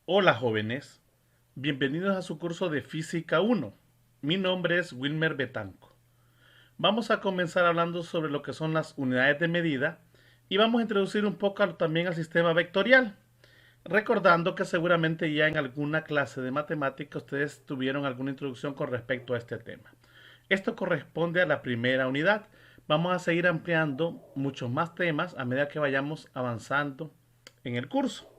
Hola jóvenes, bienvenidos a su curso de Física 1. Mi nombre es Wilmer Betanco. Vamos a comenzar hablando sobre lo que son las unidades de medida y vamos a introducir un poco también al sistema vectorial, recordando que seguramente ya en alguna clase de matemática ustedes tuvieron alguna introducción con respecto a este tema. Esto corresponde a la primera unidad. Vamos a seguir ampliando muchos más temas a medida que vayamos avanzando en el curso.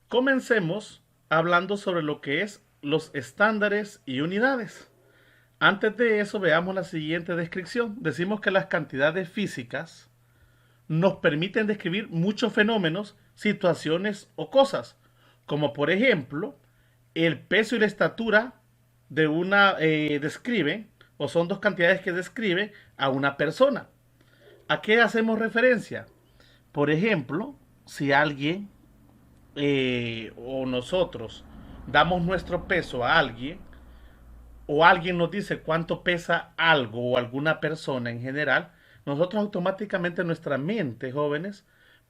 Comencemos hablando sobre lo que es los estándares y unidades. Antes de eso, veamos la siguiente descripción. Decimos que las cantidades físicas nos permiten describir muchos fenómenos, situaciones o cosas, como por ejemplo, el peso y la estatura de una describen, o son dos cantidades que describen a una persona. ¿A qué hacemos referencia? Por ejemplo, si alguien o nosotros damos nuestro peso a alguien, o alguien nos dice cuánto pesa algo o alguna persona en general, nosotros automáticamente nuestra mente, jóvenes,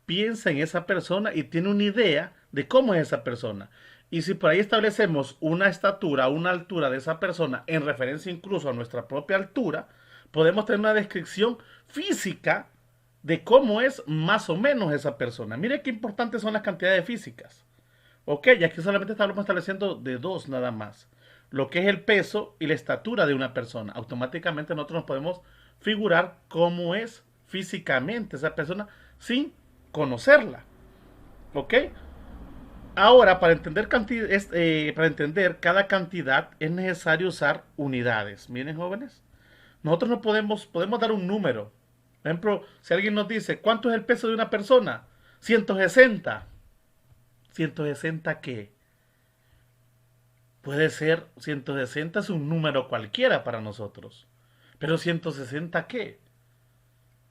piensa en esa persona y tiene una idea de cómo es esa persona. Y si por ahí establecemos una estatura, una altura de esa persona, en referencia incluso a nuestra propia altura, podemos tener una descripción física de cómo es más o menos esa persona. Mire qué importantes son las cantidades físicas. Ok, y aquí solamente estamos estableciendo de dos nada más. Lo que es el peso y la estatura de una persona. Automáticamente nosotros nos podemos figurar cómo es físicamente esa persona sin conocerla. ¿Ok? Ahora, para entender cada cantidad es necesario usar unidades. Miren, jóvenes, nosotros no podemos dar un número. Por ejemplo, si alguien nos dice, ¿cuánto es el peso de una persona? 160. ¿160 qué? Puede ser 160 es un número cualquiera para nosotros. Pero 160 qué?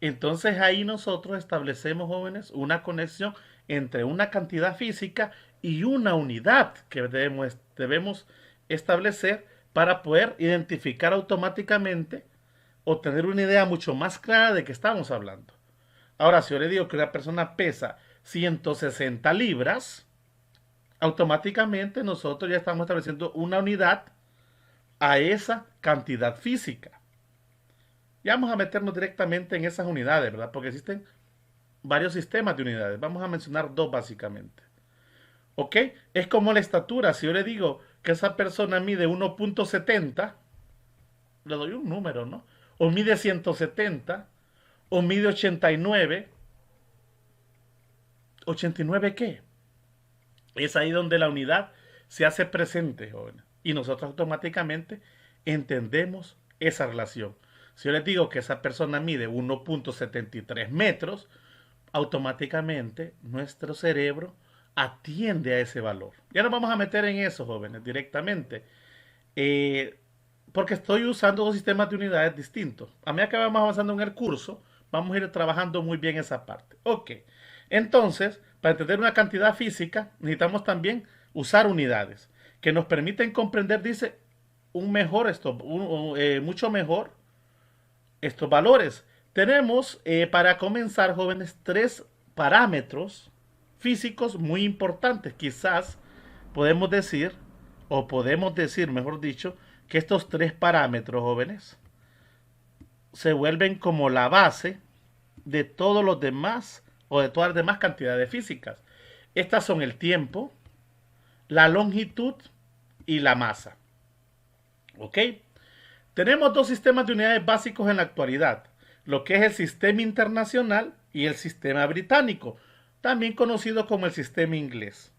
Entonces ahí nosotros establecemos, jóvenes, una conexión entre una cantidad física y una unidad que debemos establecer para poder identificar automáticamente o tener una idea mucho más clara de qué estamos hablando. Ahora, si yo le digo que una persona pesa 160 libras, automáticamente nosotros ya estamos estableciendo una unidad a esa cantidad física. Ya vamos a meternos directamente en esas unidades, ¿verdad? Porque existen varios sistemas de unidades. Vamos a mencionar dos básicamente. ¿Ok? Es como la estatura. Si yo le digo que esa persona mide 1.70, le doy un número, ¿no? O mide 170, o mide 89. ¿89 qué? Es ahí donde la unidad se hace presente, jóvenes. Y nosotros automáticamente entendemos esa relación. Si yo les digo que esa persona mide 1.73 metros, automáticamente nuestro cerebro atiende a ese valor. Ya nos vamos a meter en eso, jóvenes, directamente. Eh, Porque estoy usando dos sistemas de unidades distintos. A medida que vamos avanzando en el curso, vamos a ir trabajando muy bien esa parte. Ok. Entonces, para entender una cantidad física, necesitamos también usar unidades que nos permiten comprender, dice, mucho mejor estos valores. Tenemos, para comenzar, jóvenes, tres parámetros físicos muy importantes. Quizás podemos decir, o podemos decir, mejor dicho, que estos tres parámetros, jóvenes, se vuelven como la base de todos los demás o de todas las demás cantidades físicas. Estas son el tiempo, la longitud y la masa. ¿Ok? Tenemos dos sistemas de unidades básicos en la actualidad, lo que es el sistema internacional y el sistema británico, también conocido como el sistema inglés.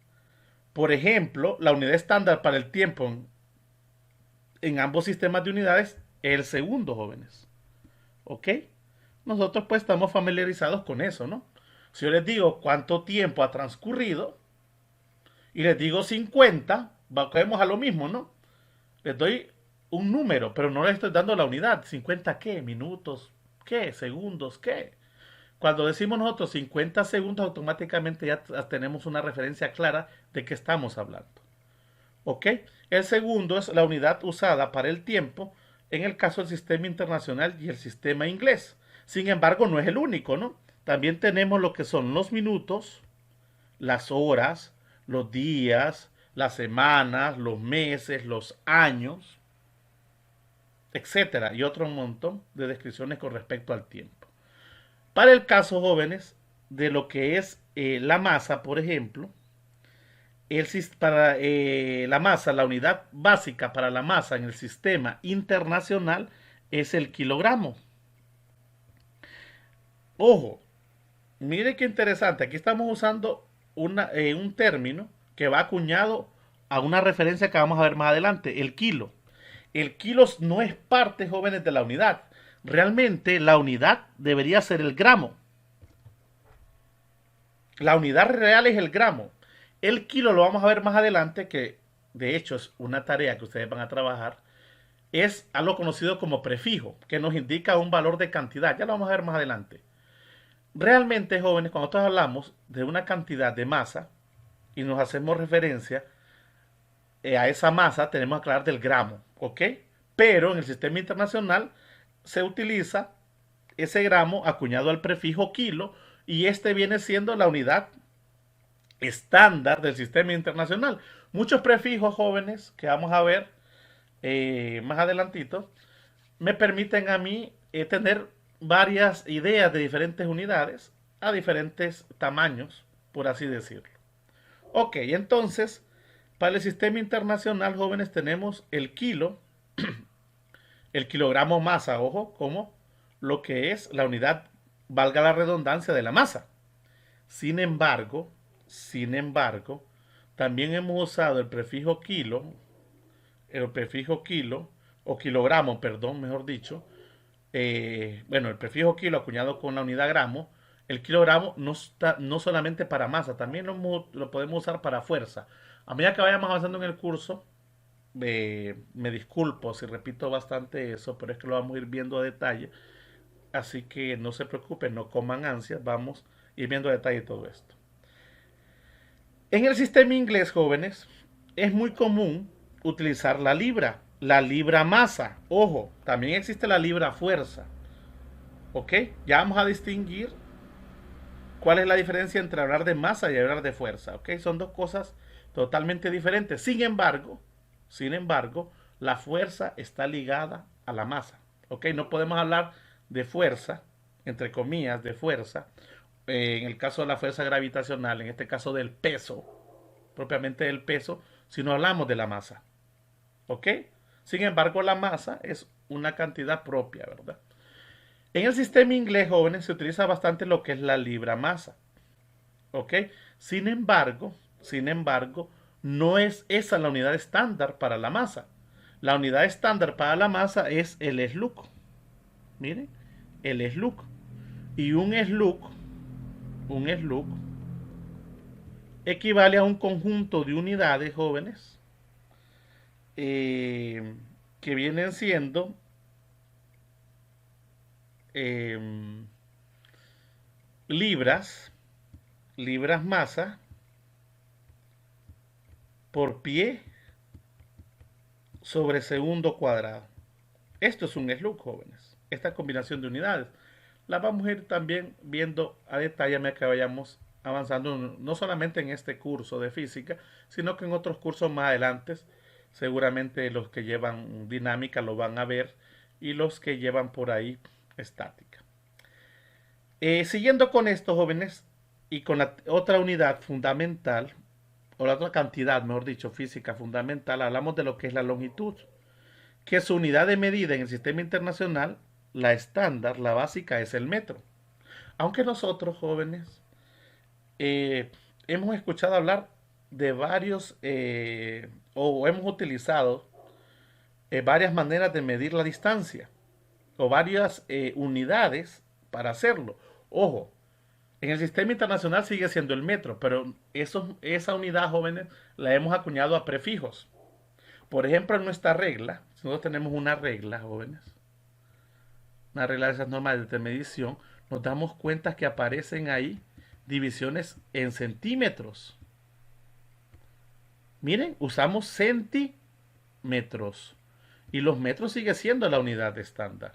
Por ejemplo, la unidad estándar para el tiempo en ambos sistemas de unidades es el segundo, jóvenes. ¿Ok? Nosotros pues estamos familiarizados con eso, ¿no? Si yo les digo cuánto tiempo ha transcurrido y les digo 50, caemos a lo mismo, ¿no? Les doy un número, pero no les estoy dando la unidad. ¿50 qué? ¿Minutos? ¿Qué? ¿Segundos? ¿Qué? Cuando decimos nosotros 50 segundos, automáticamente ya tenemos una referencia clara de qué estamos hablando. ¿Ok? El segundo es la unidad usada para el tiempo en el caso del sistema internacional y el sistema inglés. Sin embargo, no es el único, ¿no? También tenemos lo que son los minutos, las horas, los días, las semanas, los meses, los años, etcétera, y otro montón de descripciones con respecto al tiempo. Para el caso, jóvenes, de lo que es la masa, por ejemplo, para la masa, la unidad básica para la masa en el sistema internacional es el kilogramo. Ojo, mire qué interesante, aquí estamos usando un término que va acuñado a una referencia que vamos a ver más adelante, el kilo. El kilo no es parte, jóvenes, de la unidad. Realmente la unidad debería ser el gramo. La unidad real es el gramo. El kilo lo vamos a ver más adelante, que de hecho es una tarea que ustedes van a trabajar. Es algo conocido como prefijo, que nos indica un valor de cantidad. Ya lo vamos a ver más adelante. Realmente, jóvenes, cuando nosotros hablamos de una cantidad de masa y nos hacemos referencia a esa masa, tenemos que hablar del gramo, ¿ok? Pero en el sistema internacional se utiliza ese gramo acuñado al prefijo kilo y este viene siendo la unidad estándar del sistema internacional. Muchos prefijos, jóvenes, que vamos a ver más adelantito, me permiten a mí tener varias ideas de diferentes unidades a diferentes tamaños, por así decirlo. Ok, entonces, para el sistema internacional, jóvenes, tenemos el kilo, el kilogramo masa, ojo, como lo que es la unidad, valga la redundancia, de la masa. Sin embargo, también hemos usado el prefijo kilo, o kilogramo, perdón, mejor dicho, bueno, el prefijo kilo acuñado con la unidad gramo, el kilogramo no solamente para masa, también lo podemos usar para fuerza. A medida que vayamos avanzando en el curso, me disculpo si repito bastante eso, pero es que lo vamos a ir viendo a detalle. Así que no se preocupen, no coman ansias, vamos a ir viendo a detalle todo esto. En el sistema inglés, jóvenes, es muy común utilizar la libra masa. Ojo, también existe la libra fuerza. ¿Ok? Ya vamos a distinguir cuál es la diferencia entre hablar de masa y hablar de fuerza. ¿Ok? Son dos cosas totalmente diferentes. Sin embargo, la fuerza está ligada a la masa. ¿Ok? No podemos hablar de fuerza, entre comillas, de fuerza, en el caso de la fuerza gravitacional, en este caso del peso, propiamente del peso, si no hablamos de la masa. ¿Ok? Sin embargo, la masa es una cantidad propia, ¿verdad? En el sistema inglés, jóvenes, se utiliza bastante lo que es la libra masa. ¿Ok? Sin embargo, no es esa la unidad estándar para la masa. La unidad estándar para la masa es el SLUC. Miren, el SLUC. Y un SLUC equivale a un conjunto de unidades, jóvenes, que vienen siendo eh, libras masa por pie sobre segundo cuadrado. Esto es un SLUC, jóvenes. Esta combinación de unidades la vamos a ir también viendo a detalle a medida que vayamos avanzando, no solamente en este curso de física, sino que en otros cursos más adelante. Seguramente los que llevan dinámica lo van a ver y los que llevan por ahí estática. Siguiendo con esto, jóvenes, y con la otra unidad fundamental, o la otra cantidad, mejor dicho, física fundamental, hablamos de lo que es la longitud, que su unidad de medida en el sistema internacional, la estándar, la básica, es el metro. Aunque nosotros, jóvenes, hemos escuchado hablar de varios, o hemos utilizado varias maneras de medir la distancia, o varias unidades para hacerlo. Ojo, en el sistema internacional sigue siendo el metro, pero esa unidad, jóvenes, la hemos acuñado a prefijos. Por ejemplo, en nuestra regla, si nosotros tenemos una regla, jóvenes, una regla de esas normas de medición, nos damos cuenta que aparecen ahí divisiones en centímetros. Miren, usamos centímetros. Y los metros sigue siendo la unidad estándar.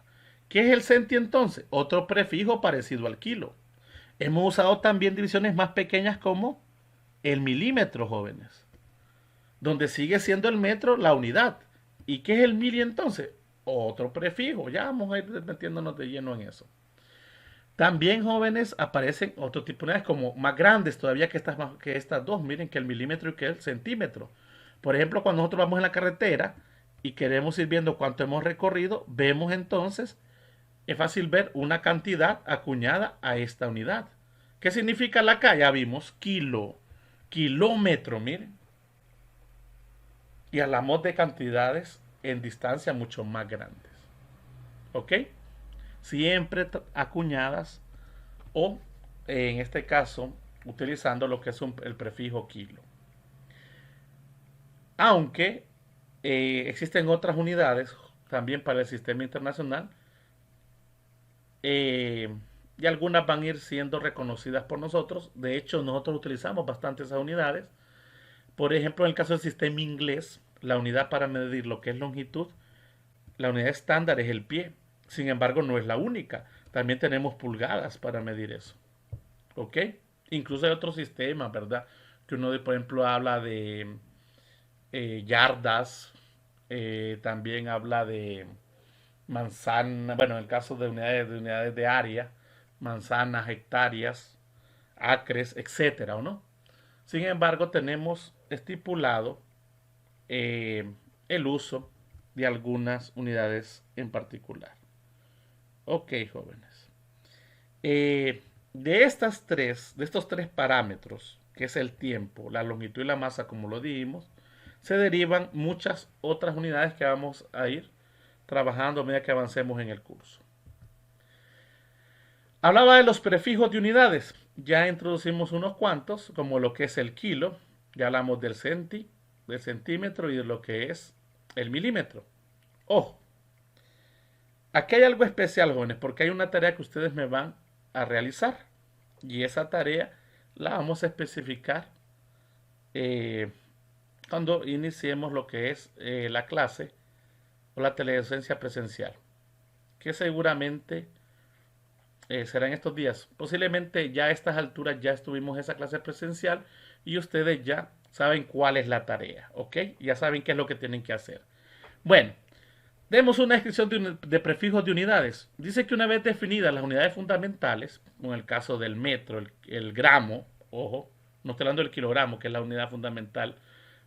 ¿Qué es el centi entonces? Otro prefijo parecido al kilo. Hemos usado también divisiones más pequeñas como el milímetro, jóvenes, donde sigue siendo el metro la unidad. ¿Y qué es el mili entonces? Otro prefijo, ya vamos a ir metiéndonos de lleno en eso. También, jóvenes, aparecen otro tipo de unidades como más grandes todavía que estas dos. Miren que el milímetro y que el centímetro. Por ejemplo, cuando nosotros vamos en la carretera y queremos ir viendo cuánto hemos recorrido, vemos entonces, es fácil ver una cantidad acuñada a esta unidad. ¿Qué significa la K? Ya vimos kilo, kilómetro, miren. Y hablamos de cantidades en distancia mucho más grandes. ¿Ok? Siempre acuñadas o en este caso utilizando lo que es el prefijo kilo. Aunque existen otras unidades también para el sistema internacional y algunas van a ir siendo reconocidas por nosotros. De hecho, nosotros utilizamos bastante esas unidades. Por ejemplo, en el caso del sistema inglés, la unidad para medir lo que es longitud, la unidad estándar es el pie. Sin embargo, no es la única. También tenemos pulgadas para medir eso. ¿Ok? Incluso hay otros sistemas, ¿verdad? Que uno, por ejemplo, habla de yardas, también habla de manzana, bueno, en el caso de unidades de área, manzanas, hectáreas, acres, etcétera, ¿o no? Sin embargo, tenemos estipulado el uso de algunas unidades en particular. Ok, jóvenes. De estos tres parámetros, que es el tiempo, la longitud y la masa, como lo dijimos, se derivan muchas otras unidades que vamos a ir trabajando a medida que avancemos en el curso. Hablaba de los prefijos de unidades. Ya introducimos unos cuantos, como lo que es el kilo. Ya hablamos del centímetro y de lo que es el milímetro. Ojo, aquí hay algo especial, jóvenes, porque hay una tarea que ustedes me van a realizar. Y esa tarea la vamos a especificar cuando iniciemos lo que es la clase o la teledocencia presencial, que seguramente será en estos días. Posiblemente ya a estas alturas ya estuvimos esa clase presencial y ustedes ya saben cuál es la tarea, ¿ok? Ya saben qué es lo que tienen que hacer. Bueno, demos una descripción de prefijos de unidades. Dice que una vez definidas las unidades fundamentales, como en el caso del metro, el gramo, ojo, no estoy hablando del kilogramo, que es la unidad fundamental,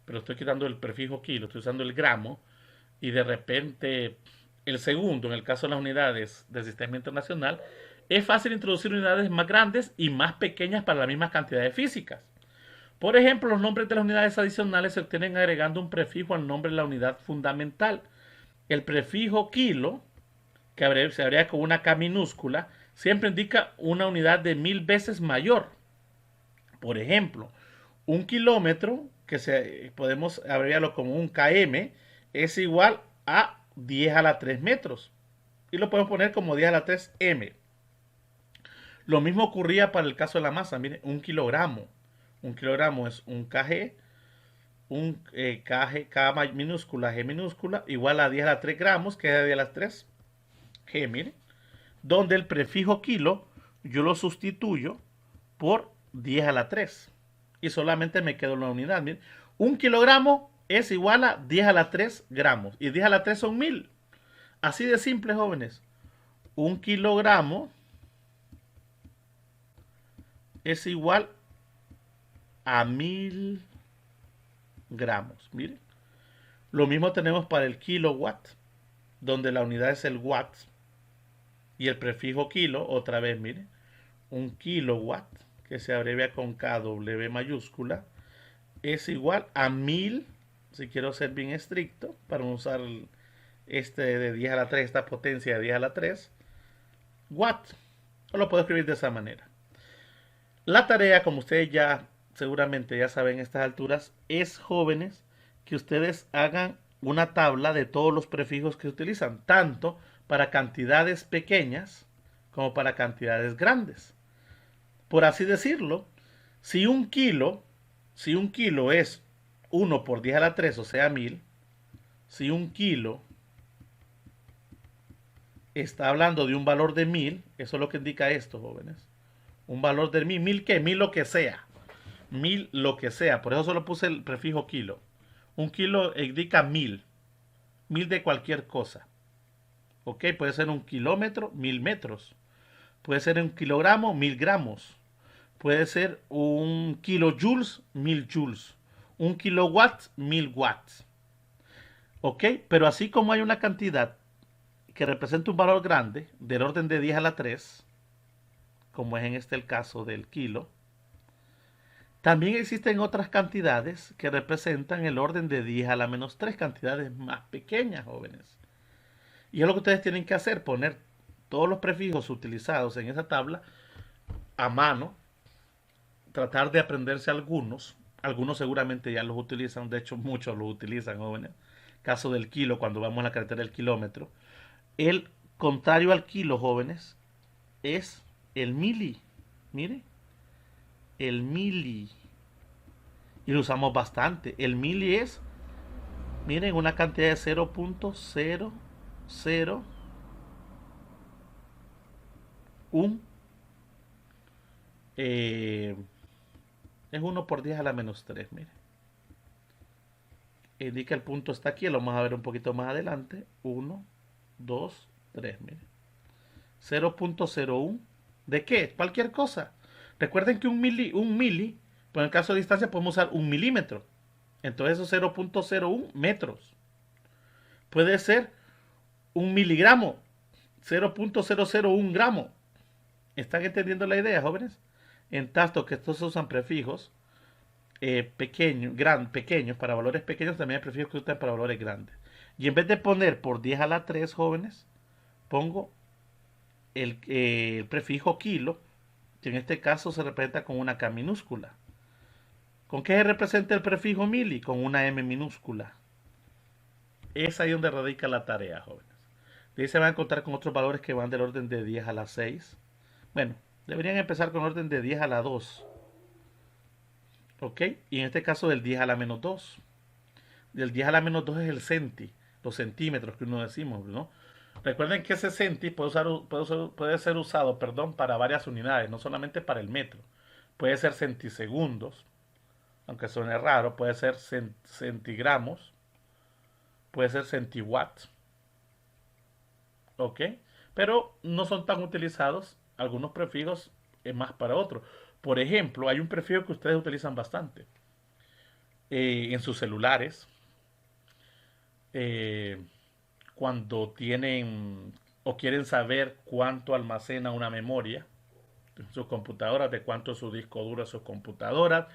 pero estoy quitando el prefijo kilo, estoy usando el gramo, y de repente el segundo, en el caso de las unidades del sistema internacional, es fácil introducir unidades más grandes y más pequeñas para las mismas cantidades físicas. Por ejemplo, los nombres de las unidades adicionales se obtienen agregando un prefijo al nombre de la unidad fundamental. El prefijo kilo, que se agrega con una K minúscula, siempre indica una unidad de 1000 veces mayor. Por ejemplo, un kilómetro, podemos abreviarlo como un km, es igual a 10 a la 3 metros. Y lo podemos poner como 10 a la 3 m. Lo mismo ocurría para el caso de la masa. Miren, un kilogramo. Un kilogramo es un kg, K minúscula, G minúscula, igual a 10 a la 3 gramos, que es de 10 a las 3 G, miren. Donde el prefijo kilo yo lo sustituyo por 10 a la 3. Y solamente me quedo en la unidad. Miren. Un kilogramo es igual a 10 a la 3 gramos. Y 10 a la 3 son 1000. Así de simple, jóvenes. Un kilogramo es igual a 1000 gramos. Miren. Lo mismo tenemos para el kilowatt, donde la unidad es el watt. Y el prefijo kilo, otra vez, miren. Un kilowatt, que se abrevia con KW mayúscula, es igual a 1000, si quiero ser bien estricto, para usar este de 10 a la 3, esta potencia de 10 a la 3, watt. O lo puedo escribir de esa manera. La tarea, como ustedes ya seguramente ya saben a estas alturas, es, jóvenes, que ustedes hagan una tabla de todos los prefijos que se utilizan, tanto para cantidades pequeñas como para cantidades grandes. Por así decirlo, si un kilo es 1 por 10 a la 3, o sea 1000, si un kilo está hablando de un valor de 1000, eso es lo que indica esto, jóvenes. Un valor de 1000, 1000 qué, 1000 lo que sea. 1000 lo que sea. Por eso solo puse el prefijo kilo. Un kilo indica 1000. 1000 de cualquier cosa. ¿Ok? Puede ser un kilómetro, 1000 metros. Puede ser un kilogramo, 1000 gramos. Puede ser un kilojoules, 1000 joules. Un kilowatt, 1000 watts. ¿Ok? Pero así como hay una cantidad que representa un valor grande, del orden de 10 a la 3, como es en este el caso del kilo, también existen otras cantidades que representan el orden de 10 a la menos 3, cantidades más pequeñas, jóvenes. Y es lo que ustedes tienen que hacer, poner todos los prefijos utilizados en esa tabla a mano, tratar de aprenderse algunos. Algunos seguramente ya los utilizan, de hecho muchos los utilizan, jóvenes. Caso del kilo, cuando vamos a la carretera del kilómetro. El contrario al kilo, jóvenes, es el mili. Mire, el mili. Y lo usamos bastante. El mili es, miren, una cantidad de 0.001. Es 1 por 10 a la menos 3, mire. Indica el punto está aquí, lo vamos a ver un poquito más adelante. 1, 2, 3, mire. 0.01. ¿De qué? Cualquier cosa. Recuerden que un mili, pues en el caso de distancia podemos usar un milímetro. Entonces eso es 0.01 metros. Puede ser un miligramo, 0.001 gramo. ¿Están entendiendo la idea, jóvenes? En tanto que estos usan prefijos pequeños, para valores pequeños, también hay prefijos que usan para valores grandes. Y en vez de poner por 10 a la 3, jóvenes, pongo el prefijo kilo, que en este caso se representa con una K minúscula. ¿Con qué se representa el prefijo mili? Con una M minúscula. Es ahí donde radica la tarea, jóvenes. De ahí se van a encontrar con otros valores que van del orden de 10 a la 6. Bueno, deberían empezar con orden de 10 a la 2. ¿Ok? Y en este caso del 10 a la menos 2. Del 10 a la menos 2 es el centi, los centímetros que uno decimos, ¿no? Recuerden que ese centi puede ser usado, para varias unidades, no solamente para el metro. Puede ser centisegundos, aunque suene raro, puede ser centigramos, puede ser centiwatts, ¿ok? Pero no son tan utilizados, algunos prefijos es más para otros. Por ejemplo, hay un prefijo que ustedes utilizan bastante en sus celulares, eh, cuando tienen o quieren saber cuánto almacena una memoria en sus computadoras, de cuánto es su disco duro en sus computadoras,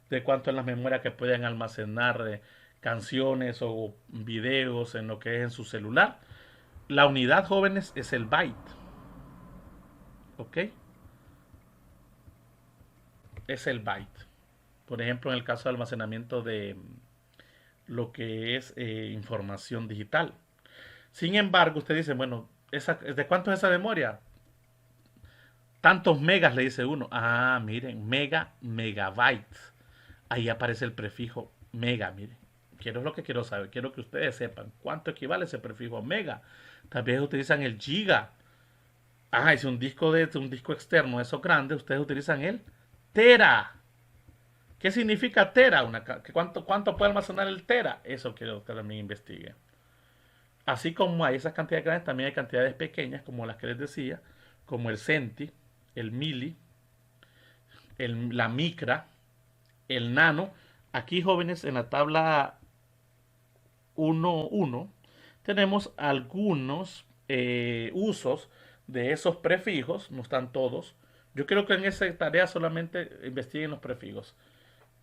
de cuánto es la memoria que pueden almacenar canciones o videos en lo que es en su celular. La unidad, jóvenes, es el byte. ¿Ok? Es el byte. Por ejemplo, en el caso de almacenamiento de lo que es información digital. Sin embargo, usted dice, bueno, ¿de cuánto es esa memoria? Tantos megas, le dice uno. Ah, miren, megabytes. Ahí aparece el prefijo mega, miren. Quiero es lo que quiero saber. Quiero que ustedes sepan cuánto equivale ese prefijo mega. También utilizan el giga. Ah, es un disco externo, eso grande, ustedes utilizan el tera. ¿Qué significa tera? ¿Cuánto puede almacenar el tera? Eso quiero que también investiguen. Así como hay esas cantidades grandes, también hay cantidades pequeñas, como las que les decía, como el centi, el mili, la micra, el nano. Aquí, jóvenes, en la tabla 1.1 tenemos algunos usos de esos prefijos, no están todos. Yo creo que en esa tarea solamente investiguen los prefijos.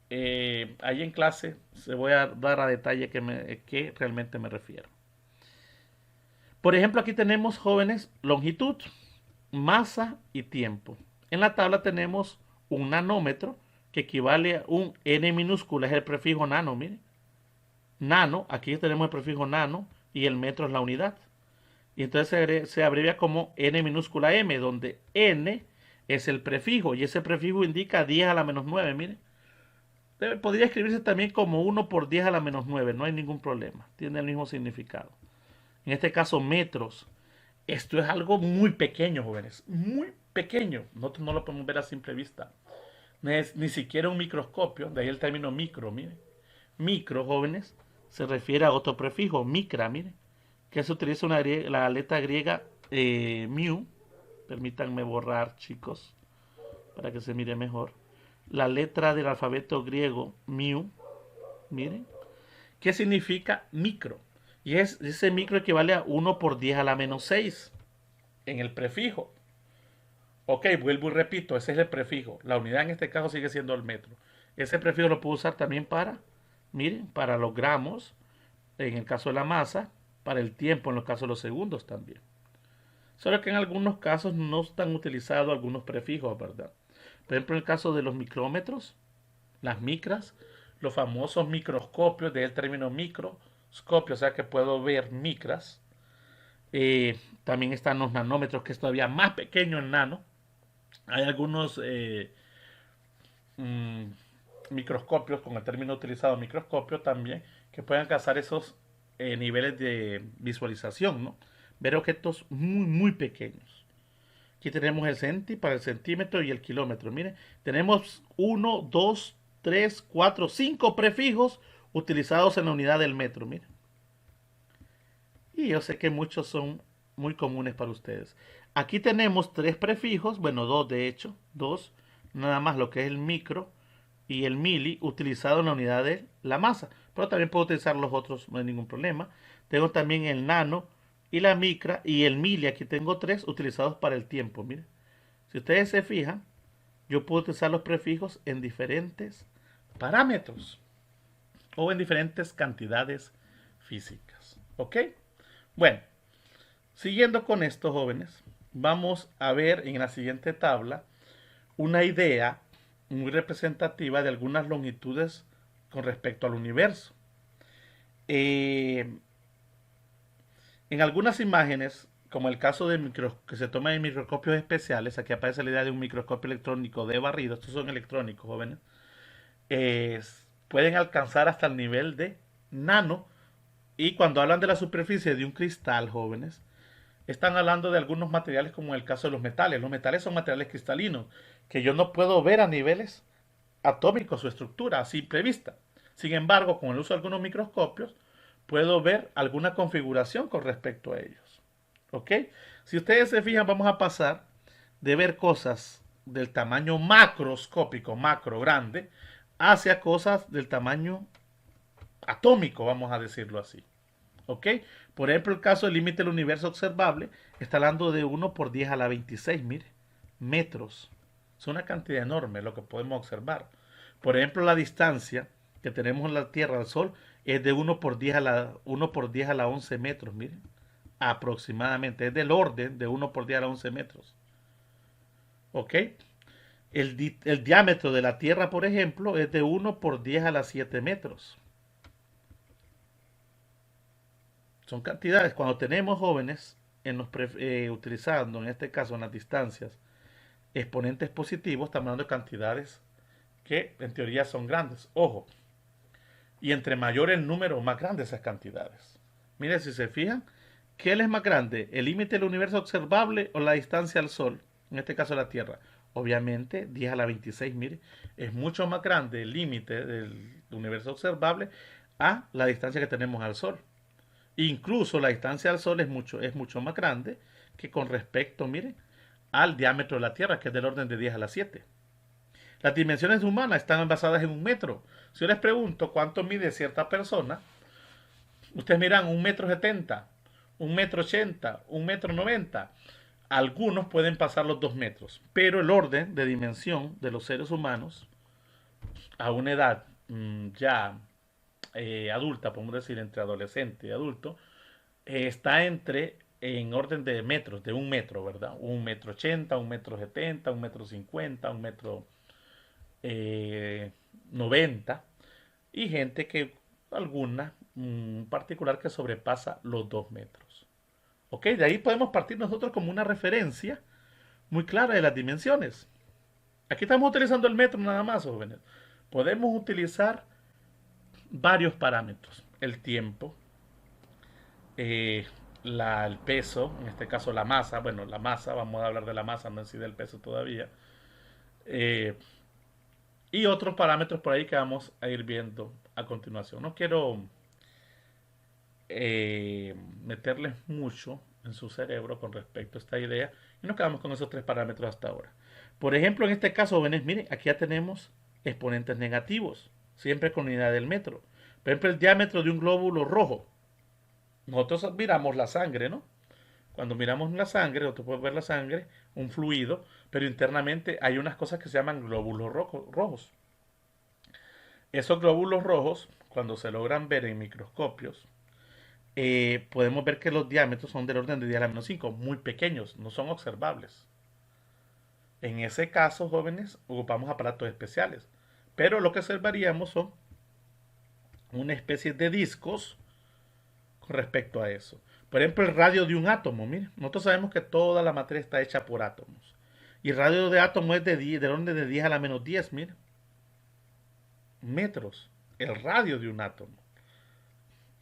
Ahí en clase se voy a dar a detalle que realmente me refiero. Por ejemplo, aquí tenemos, jóvenes, longitud, masa y tiempo. En la tabla tenemos un nanómetro que equivale a un n minúscula, es el prefijo nano, mire. Nano, aquí tenemos el prefijo nano y el metro es la unidad. Y entonces se abrevia como n minúscula m, donde n es el prefijo y ese prefijo indica 10 a la menos 9, mire. Podría escribirse también como 1 por 10 a la menos 9, no hay ningún problema, tiene el mismo significado. En este caso, metros. Esto es algo muy pequeño, jóvenes, muy pequeño. Nosotros no lo podemos ver a simple vista. Ni siquiera un microscopio, de ahí el término micro, miren. Micro, jóvenes, se refiere a otro prefijo, micra, miren, que se utiliza la letra griega mu. Permítanme borrar, chicos, para que se mire mejor. La letra del alfabeto griego mu, miren, ¿qué significa micro? Y ese micro equivale a 1 por 10 a la menos 6 en el prefijo. Ok, vuelvo y repito, ese es el prefijo. La unidad en este caso sigue siendo el metro. Ese prefijo lo puedo usar también para, miren, para los gramos, en el caso de la masa, para el tiempo, en los casos de los segundos también. Solo que en algunos casos no están utilizados algunos prefijos, ¿verdad? Por ejemplo, en el caso de los micrómetros, las micras, los famosos microscopios, del término microscopio, o sea que puedo ver micras. También están los nanómetros, que es todavía más pequeño el nano. Hay algunos mm, microscopios, con el término utilizado microscopio también, que pueden alcanzar esos niveles de visualización, ¿no? Ver objetos muy, muy pequeños. Aquí tenemos el centi para el centímetro y el kilómetro. Miren, tenemos 1, 2, 3, 4, 5 prefijos utilizados en la unidad del metro. Miren. Y yo sé que muchos son muy comunes para ustedes. Aquí tenemos 3 prefijos, bueno, 2 de hecho, 2, nada más lo que es el micro y el mili utilizado en la unidad de la masa. Pero también puedo utilizar los otros, no hay ningún problema. Tengo también el nano y la micra y el mili, aquí tengo 3 utilizados para el tiempo. Miren, si ustedes se fijan, yo puedo utilizar los prefijos en diferentes parámetros o en diferentes cantidades físicas. ¿Ok? Bueno, siguiendo con esto, jóvenes, vamos a ver en la siguiente tabla una idea muy representativa de algunas longitudes con respecto al universo. En algunas imágenes, como el caso de que se toma en microscopios especiales, aquí aparece la idea de un microscopio electrónico de barrido, estos son electrónicos, jóvenes, pueden alcanzar hasta el nivel de nano. Y cuando hablan de la superficie de un cristal, jóvenes, están hablando de algunos materiales como en el caso de los metales. Los metales son materiales cristalinos que yo no puedo ver a niveles atómicos su estructura a simple vista. Sin embargo, con el uso de algunos microscopios, puedo ver alguna configuración con respecto a ellos. ¿Ok? Si ustedes se fijan, vamos a pasar de ver cosas del tamaño macroscópico, macro grande, hacia cosas del tamaño atómico, vamos a decirlo así. ¿Ok? Por ejemplo, el caso del límite del universo observable está hablando de 1 por 10 a la 26, mire, metros. Es una cantidad enorme lo que podemos observar. Por ejemplo, la distancia que tenemos en la Tierra al Sol es de 1 por 10 a la, 1 por 10 a la 11 metros, miren. Aproximadamente. Es del orden de 1 por 10 a la 11 metros. ¿Ok? El diámetro de la Tierra, por ejemplo, es de 1 por 10 a la 7 metros. Son cantidades. Cuando tenemos jóvenes utilizando, en este caso en las distancias, exponentes positivos, estamos hablando de cantidades que en teoría son grandes. Ojo, y entre mayor el número, más grandes esas cantidades. Miren, si se fijan, ¿qué es más grande? ¿El límite del universo observable o la distancia al Sol? En este caso la Tierra. Obviamente, 10 a la 26, mire, es mucho más grande el límite del universo observable a la distancia que tenemos al Sol. Incluso la distancia al Sol es mucho más grande que con respecto, miren, al diámetro de la Tierra, que es del orden de 10 a la 7. Las dimensiones humanas están basadas en un metro. Si yo les pregunto cuánto mide cierta persona, ustedes miran 1,70 m, 1,80 m, 1,90 m. Algunos pueden pasar los 2 metros, pero el orden de dimensión de los seres humanos a una edad ya adulta, podemos decir entre adolescente y adulto, está en orden de metros, de 1 metro, ¿verdad? 1,80 m, 1,70 m, 1,50 m, 1,90 m. Y gente que, alguna particular que sobrepasa los 2 metros. ¿Ok? De ahí podemos partir nosotros como una referencia muy clara de las dimensiones. Aquí estamos utilizando el metro nada más, jóvenes. Podemos utilizar varios parámetros. El tiempo, el peso, en este caso la masa. Bueno, la masa, vamos a hablar de la masa, no en sí del peso todavía. y otros parámetros por ahí que vamos a ir viendo a continuación. No quiero meterles mucho en su cerebro con respecto a esta idea y nos quedamos con esos tres parámetros hasta ahora. Por ejemplo, en este caso, jóvenes, miren, aquí ya tenemos exponentes negativos, siempre con unidad del metro. Por ejemplo, el diámetro de un glóbulo rojo. Nosotros miramos la sangre, ¿no? Cuando miramos la sangre, nosotros podemos ver la sangre, un fluido, pero internamente hay unas cosas que se llaman glóbulos rojos. Esos glóbulos rojos, cuando se logran ver en microscopios, podemos ver que los diámetros son del orden de 10 a la menos 5, muy pequeños, no son observables. En ese caso, jóvenes, ocupamos aparatos especiales. Pero lo que observaríamos son una especie de discos con respecto a eso. Por ejemplo, el radio de un átomo. Mire, nosotros sabemos que toda la materia está hecha por átomos. Y el radio de átomo es del orden de 10 a la menos 10, mire. Metros. El radio de un átomo.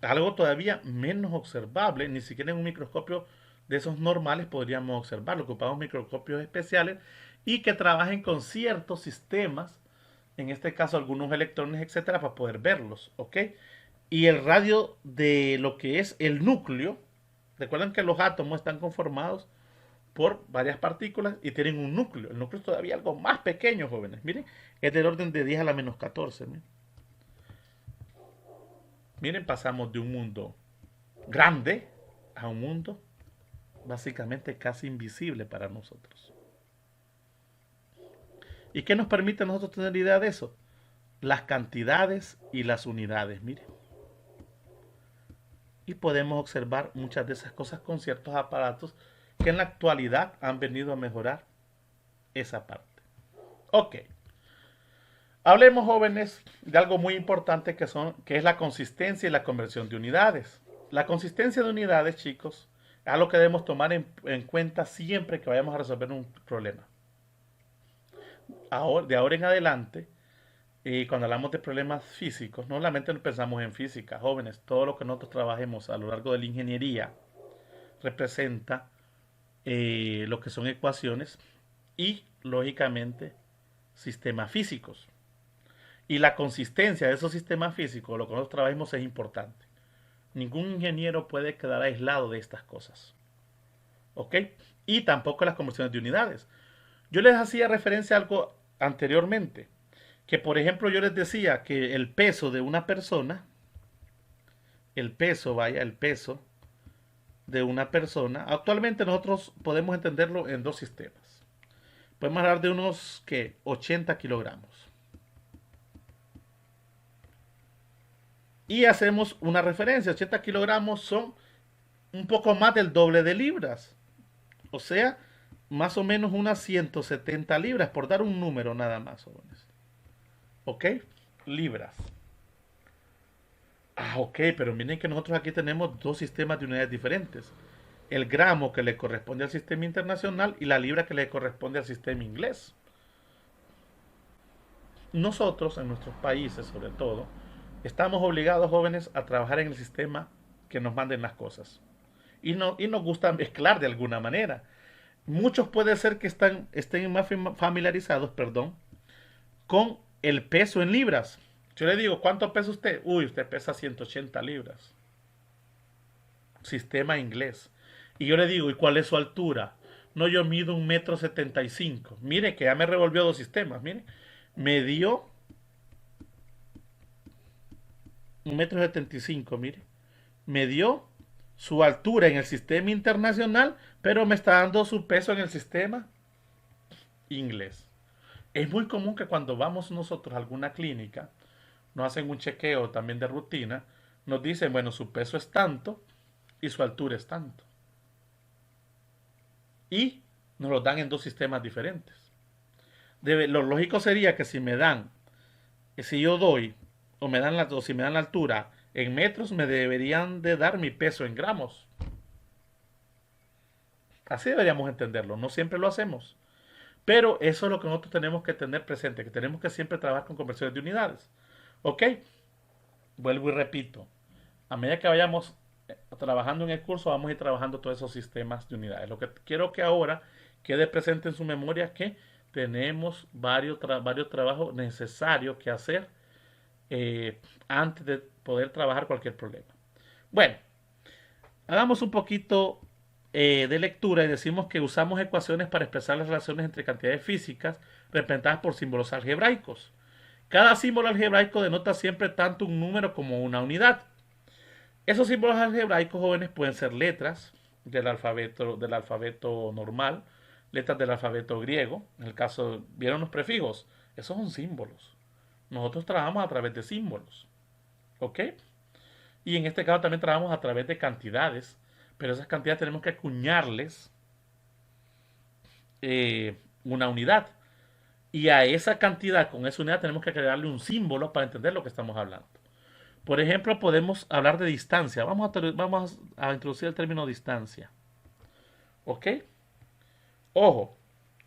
Algo todavía menos observable, ni siquiera en un microscopio de esos normales podríamos observarlo. Ocupamos microscopios especiales y que trabajen con ciertos sistemas, en este caso algunos electrones, etcétera, para poder verlos, ¿ok? Y el radio de lo que es el núcleo, recuerden que los átomos están conformados por varias partículas y tienen un núcleo. El núcleo es todavía algo más pequeño, jóvenes. Miren, es del orden de 10 a la menos 14. Miren, pasamos de un mundo grande a un mundo básicamente casi invisible para nosotros. ¿Y qué nos permite a nosotros tener idea de eso? Las cantidades y las unidades, miren. Y podemos observar muchas de esas cosas con ciertos aparatos que en la actualidad han venido a mejorar esa parte. Ok. Hablemos, jóvenes, de algo muy importante que es la consistencia y la conversión de unidades. La consistencia de unidades, chicos, es algo que debemos tomar en cuenta siempre que vayamos a resolver un problema. De ahora en adelante, cuando hablamos de problemas físicos, no solamente pensamos en física, jóvenes, todo lo que nosotros trabajemos a lo largo de la ingeniería representa lo que son ecuaciones y, lógicamente, sistemas físicos. Y la consistencia de esos sistemas físicos, lo que nosotros trabajemos, es importante. Ningún ingeniero puede quedar aislado de estas cosas. ¿Ok? Y tampoco las conversiones de unidades. Yo les hacía referencia a algo anteriormente. Que por ejemplo yo les decía que el peso de una persona, el peso de una persona, actualmente nosotros podemos entenderlo en dos sistemas. Podemos hablar de unos 80 kilogramos. Y hacemos una referencia, 80 kilogramos son un poco más del doble de libras. O sea, más o menos unas 170 libras, por dar un número nada más, jóvenes. ¿Ok? Libras. Ok, pero miren que nosotros aquí tenemos dos sistemas de unidades diferentes. El gramo que le corresponde al sistema internacional y la libra que le corresponde al sistema inglés. Nosotros, en nuestros países sobre todo, estamos obligados, jóvenes, a trabajar en el sistema que nos manden las cosas. Y nos gusta mezclar de alguna manera. Muchos puede ser que estén más familiarizados, con el peso en libras. Yo le digo, ¿cuánto pesa usted? Uy, usted pesa 180 libras. Sistema inglés. Y yo le digo, ¿y cuál es su altura? No, yo mido 1,75 m. Mire que ya me revolvió dos sistemas. Mire, me dio 1,75 m. Mire, me dio su altura en el sistema internacional, pero me está dando su peso en el sistema inglés. Es muy común que cuando vamos nosotros a alguna clínica, nos hacen un chequeo también de rutina, nos dicen, bueno, su peso es tanto y su altura es tanto. Y nos lo dan en dos sistemas diferentes. Lo lógico sería que si yo doy, o si me dan la altura en metros, me deberían de dar mi peso en gramos. Así deberíamos entenderlo, no siempre lo hacemos. Pero eso es lo que nosotros tenemos que tener presente, que tenemos que siempre trabajar con conversiones de unidades. ¿Ok? Vuelvo y repito. A medida que vayamos trabajando en el curso, vamos a ir trabajando todos esos sistemas de unidades. Lo que quiero que ahora quede presente en su memoria es que tenemos varios trabajos necesarios que hacer antes de poder trabajar cualquier problema. Bueno, hagamos un poquito de lectura y decimos que usamos ecuaciones para expresar las relaciones entre cantidades físicas representadas por símbolos algebraicos. Cada símbolo algebraico denota siempre tanto un número como una unidad. Esos símbolos algebraicos, jóvenes, pueden ser letras del alfabeto normal, letras del alfabeto griego. En el caso, ¿vieron los prefijos? Esos son símbolos. Nosotros trabajamos a través de símbolos. ¿Ok? Y en este caso también trabajamos a través de cantidades, pero esas cantidades tenemos que acuñarles una unidad. Y a esa cantidad, con esa unidad, tenemos que agregarle un símbolo para entender lo que estamos hablando. Por ejemplo, podemos hablar de distancia. Vamos a introducir el término distancia. ¿Ok? Ojo,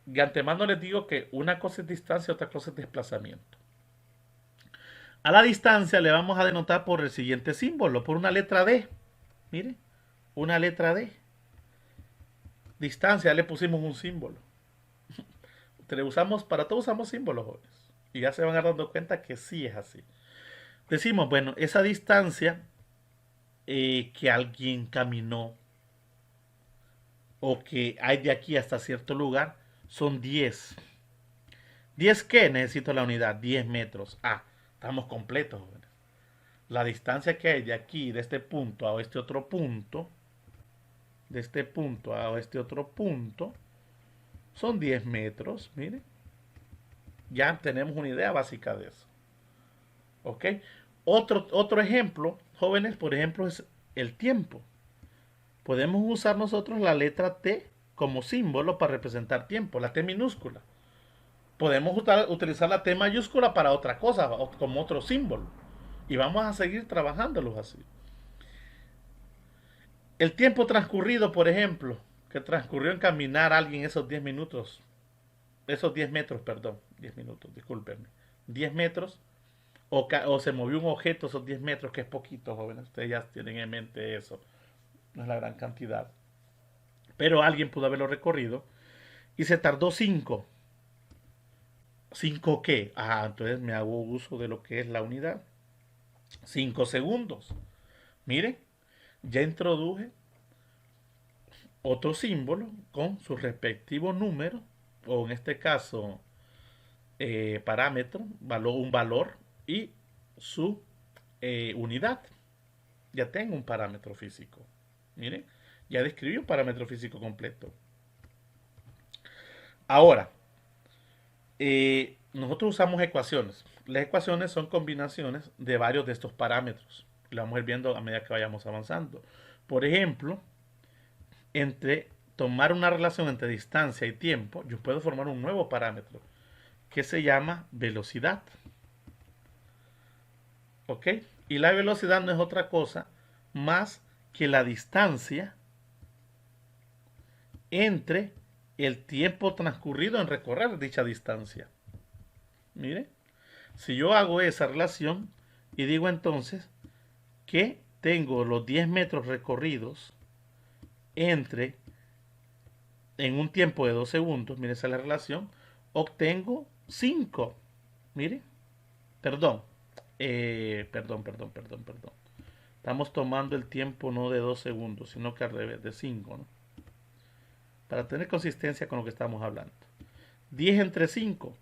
de antemano les digo que una cosa es distancia, otra cosa es desplazamiento. A la distancia le vamos a denotar por el siguiente símbolo, por una letra D. Mire, una letra D. Distancia, le pusimos un símbolo. Para todo usamos símbolos, jóvenes. Y ya se van a dar dando cuenta que sí es así. Decimos, bueno, esa distancia que alguien caminó o que hay de aquí hasta cierto lugar son 10. ¿10 qué? Necesito la unidad, 10 metros. Ah, estamos completos, jóvenes. La distancia que hay de aquí, de este punto a este otro punto, de este punto a este otro punto, son 10 metros, miren. Ya tenemos una idea básica de eso. ¿Ok? Otro ejemplo, jóvenes, por ejemplo, es el tiempo. Podemos usar nosotros la letra T como símbolo para representar tiempo, la T minúscula. Podemos utilizar la T mayúscula para otra cosa, como otro símbolo. Y vamos a seguir trabajándolos así. El tiempo transcurrido, por ejemplo, que transcurrió en caminar alguien esos 10 minutos, esos 10 metros, perdón, 10 minutos, discúlpenme, 10 metros, o se movió un objeto esos 10 metros, que es poquito, jóvenes, ustedes ya tienen en mente eso, no es la gran cantidad. Pero alguien pudo haberlo recorrido y se tardó 5. ¿5 qué? Ah, entonces me hago uso de lo que es la unidad. 5 segundos. Miren, ya introduje otro símbolo con su respectivo número, o en este caso parámetro, un valor y su unidad. Ya tengo un parámetro físico. Miren, ya describí un parámetro físico completo. Ahora, nosotros usamos ecuaciones. Las ecuaciones son combinaciones de varios de estos parámetros. Lo vamos a ir viendo a medida que vayamos avanzando. Por ejemplo, entre tomar una relación entre distancia y tiempo, yo puedo formar un nuevo parámetro que se llama velocidad. ¿Ok? Y la velocidad no es otra cosa más que la distancia entre el tiempo transcurrido en recorrer dicha distancia. Mire, si yo hago esa relación y digo entonces que tengo los 10 metros recorridos en un tiempo de 2 segundos, mire, esa es la relación, obtengo 5. Mire, perdón, perdón. Estamos tomando el tiempo no de 2 segundos, sino que al revés, de 5, ¿no? Para tener consistencia con lo que estamos hablando. 10 entre 5.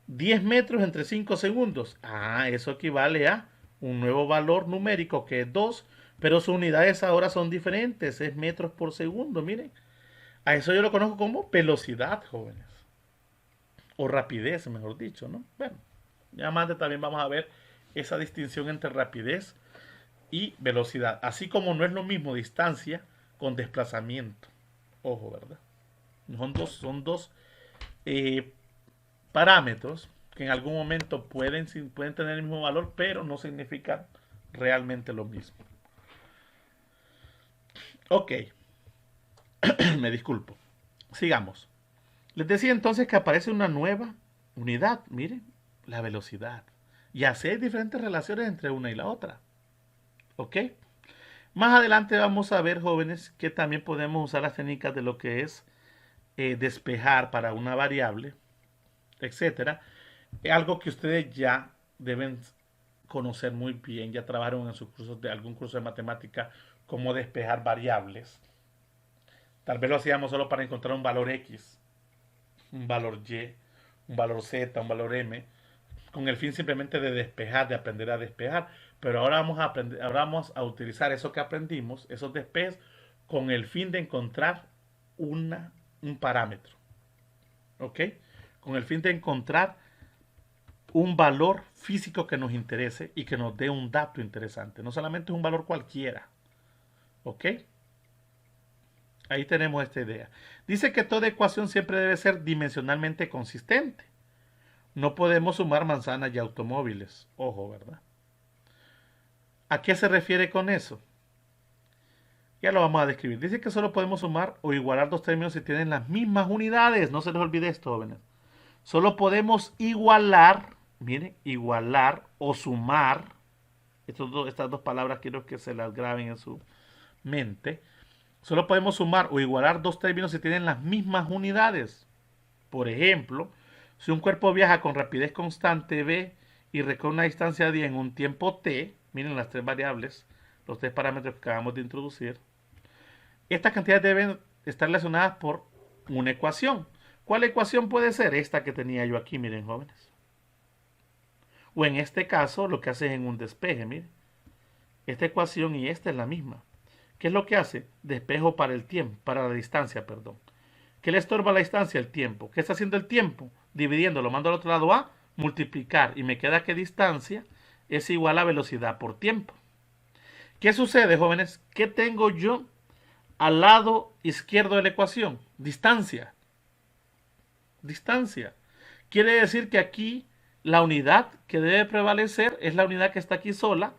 10 metros entre 5 segundos. Ah, eso equivale a un nuevo valor numérico que es 2, pero sus unidades ahora son diferentes, es metros por segundo, miren. A eso yo lo conozco como velocidad, jóvenes. O rapidez, mejor dicho, ¿no? Bueno, ya más también vamos a ver esa distinción entre rapidez y velocidad. Así como no es lo mismo distancia con desplazamiento. Ojo, ¿verdad? Son dos parámetros que en algún momento pueden tener el mismo valor, pero no significan realmente lo mismo. Ok, me disculpo. Sigamos. Les decía entonces que aparece una nueva unidad, miren, la velocidad. Y así hay diferentes relaciones entre una y la otra. ¿Ok? Más adelante vamos a ver, jóvenes, que también podemos usar las técnicas de lo que es despejar para una variable. etcétera. Es algo que ustedes ya deben conocer muy bien, ya trabajaron en sus cursos de algún curso de matemática, cómo despejar variables. Tal vez lo hacíamos solo para encontrar un valor X, un valor Y, un valor Z, un valor M, con el fin simplemente de despejar, de aprender a despejar. Pero ahora vamos a utilizar eso que aprendimos, esos despejes, con el fin de encontrar un parámetro. ¿Ok? Con el fin de encontrar un valor físico que nos interese y que nos dé un dato interesante. No solamente un valor cualquiera. ¿Ok? Ahí tenemos esta idea. Dice que toda ecuación siempre debe ser dimensionalmente consistente. No podemos sumar manzanas y automóviles. Ojo, ¿verdad? ¿A qué se refiere con eso? Ya lo vamos a describir. Dice que solo podemos sumar o igualar dos términos si tienen las mismas unidades. No se les olvide esto, jóvenes. Solo podemos igualar, miren, igualar o sumar. Estas dos palabras quiero que se las graben en su mente. Solo podemos sumar o igualar dos términos si tienen las mismas unidades. Por ejemplo, si un cuerpo viaja con rapidez constante v y recorre una distancia d en un tiempo t, miren las tres variables, los tres parámetros que acabamos de introducir, estas cantidades deben estar relacionadas por una ecuación. ¿Cuál ecuación puede ser? Esta que tenía yo aquí, miren, jóvenes. O en este caso, lo que hace es en un despeje, miren. Esta ecuación y esta es la misma. ¿Qué es lo que hace? Despejo para el tiempo, para la distancia, perdón. ¿Qué le estorba la distancia? El tiempo. ¿Qué está haciendo el tiempo? Dividiendo, lo mando al otro lado a multiplicar. Y me queda que distancia es igual a velocidad por tiempo. ¿Qué sucede, jóvenes? ¿Qué tengo yo al lado izquierdo de la ecuación? Distancia. Distancia. Quiere decir que aquí la unidad que debe prevalecer es la unidad que está aquí sola,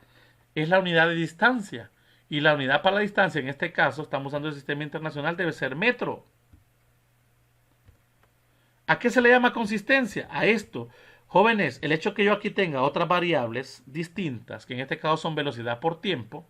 es la unidad de distancia. Y la unidad para la distancia, en este caso, estamos usando el sistema internacional, debe ser metro. ¿A qué se le llama consistencia? A esto. Jóvenes, el hecho que yo aquí tenga otras variables distintas, que en este caso son velocidad por tiempo,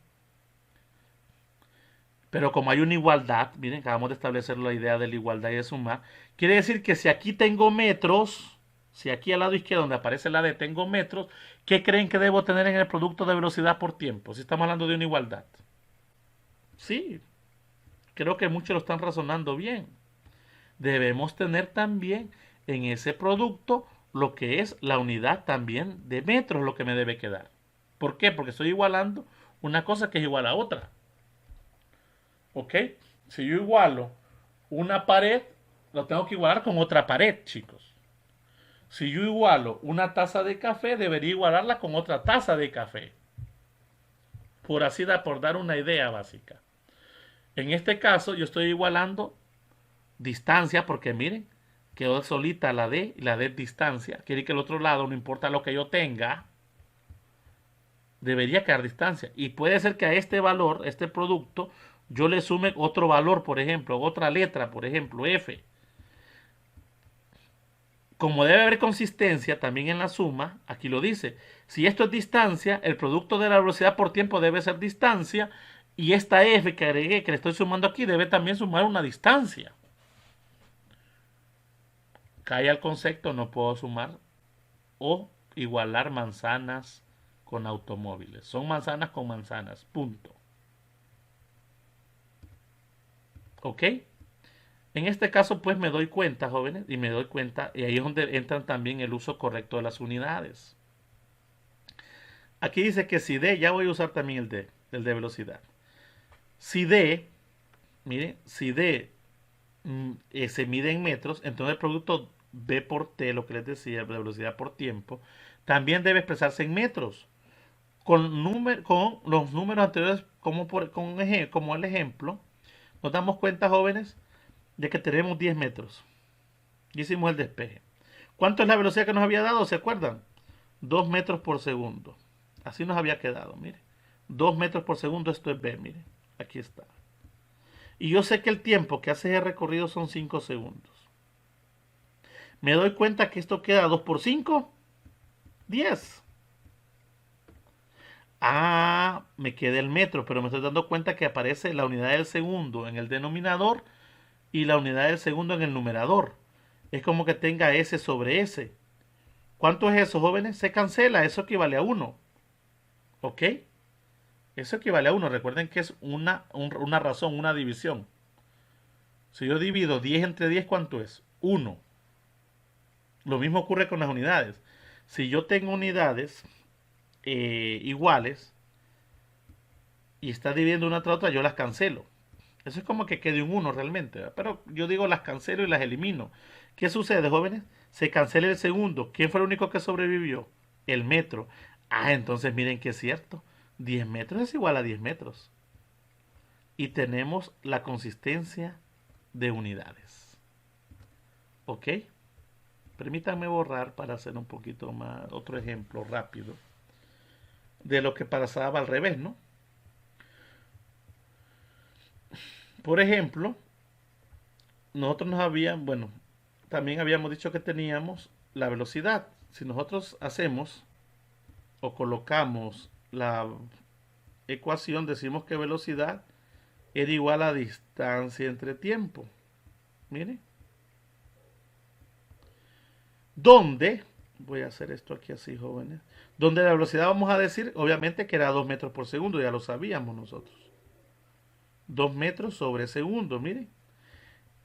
pero como hay una igualdad, miren, acabamos de establecer la idea de la igualdad y de sumar, quiere decir que si aquí tengo metros, si aquí al lado izquierdo donde aparece la D tengo metros, ¿qué creen que debo tener en el producto de velocidad por tiempo? Si estamos hablando de una igualdad. Sí, creo que muchos lo están razonando bien. Debemos tener también en ese producto lo que es la unidad también de metros, lo que me debe quedar. ¿Por qué? Porque estoy igualando una cosa que es igual a otra. ¿Ok? Si yo igualo una pared, lo tengo que igualar con otra pared, chicos. Si yo igualo una taza de café, debería igualarla con otra taza de café. Por dar una idea básica. En este caso, yo estoy igualando distancia, porque miren, quedó solita la D y la D es distancia. Quiere que el otro lado, no importa lo que yo tenga, debería quedar distancia. Y puede ser que a este valor, este producto, yo le sume otro valor, por ejemplo, otra letra, por ejemplo, F. Como debe haber consistencia también en la suma, aquí lo dice, si esto es distancia, el producto de la velocidad por tiempo debe ser distancia, y esta F que agregué, que le estoy sumando aquí, debe también sumar una distancia. Cae al concepto, no puedo sumar o igualar manzanas con automóviles. Son manzanas con manzanas, punto. ¿Ok? En este caso, pues me doy cuenta, jóvenes, y me doy cuenta, y ahí es donde entran también el uso correcto de las unidades. Aquí dice que si D, ya voy a usar también el de velocidad. Si D, mire, si D se mide en metros, entonces el producto V por T, lo que les decía, de velocidad por tiempo, también debe expresarse en metros. Con los números anteriores como el ejemplo, nos damos cuenta, jóvenes, de que tenemos 10 metros. Y hicimos el despeje. ¿Cuánto es la velocidad que nos había dado? ¿Se acuerdan? 2 metros por segundo. Así nos había quedado, mire. 2 metros por segundo, esto es B, mire. Aquí está. Y yo sé que el tiempo que hace el recorrido son 5 segundos. Me doy cuenta que esto queda 2 por 5, 10. Ah, me queda el metro, pero me estoy dando cuenta que aparece la unidad del segundo en el denominador y la unidad del segundo en el numerador. Es como que tenga S sobre S. ¿Cuánto es eso, jóvenes? Se cancela, eso equivale a 1. ¿Ok? Eso equivale a 1. Recuerden que es una razón, una división. Si yo divido 10 entre 10, ¿cuánto es? 1. Lo mismo ocurre con las unidades. Si yo tengo unidades iguales y está dividiendo una tras otra, yo las cancelo. Eso es como que quede un 1 realmente, ¿verdad? Pero yo digo las cancelo y las elimino. ¿Qué sucede, jóvenes? Se cancela el segundo. ¿Quién fue el único que sobrevivió? El metro. Ah, entonces miren que es cierto. 10 metros es igual a 10 metros. Y tenemos la consistencia de unidades. ¿Ok? Permítanme borrar para hacer un poquito más, otro ejemplo rápido de lo que pasaba al revés, ¿no? Por ejemplo, nosotros bueno, también habíamos dicho que teníamos la velocidad. Si nosotros hacemos o colocamos la ecuación, decimos que velocidad era igual a distancia entre tiempo. Miren. Donde, voy a hacer esto aquí así, jóvenes, donde la velocidad vamos a decir, obviamente que era 2 metros por segundo, ya lo sabíamos nosotros. 2 metros sobre segundo, miren.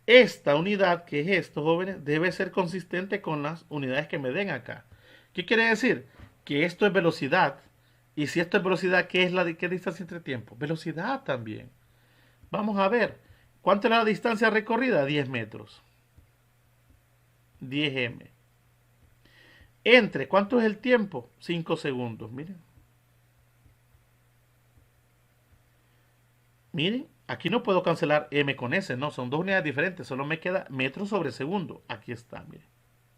Esta unidad, que es esto, jóvenes, debe ser consistente con las unidades que me den acá. ¿Qué quiere decir? Que esto es velocidad. Y si esto es velocidad, ¿qué es qué distancia entre tiempo? Velocidad también. Vamos a ver. ¿Cuánto es la distancia recorrida? 10 metros. 10 m. Entre, ¿cuánto es el tiempo? 5 segundos, miren. Miren, aquí no puedo cancelar m con s, no, son dos unidades diferentes, solo me queda metros sobre segundo. Aquí está, miren.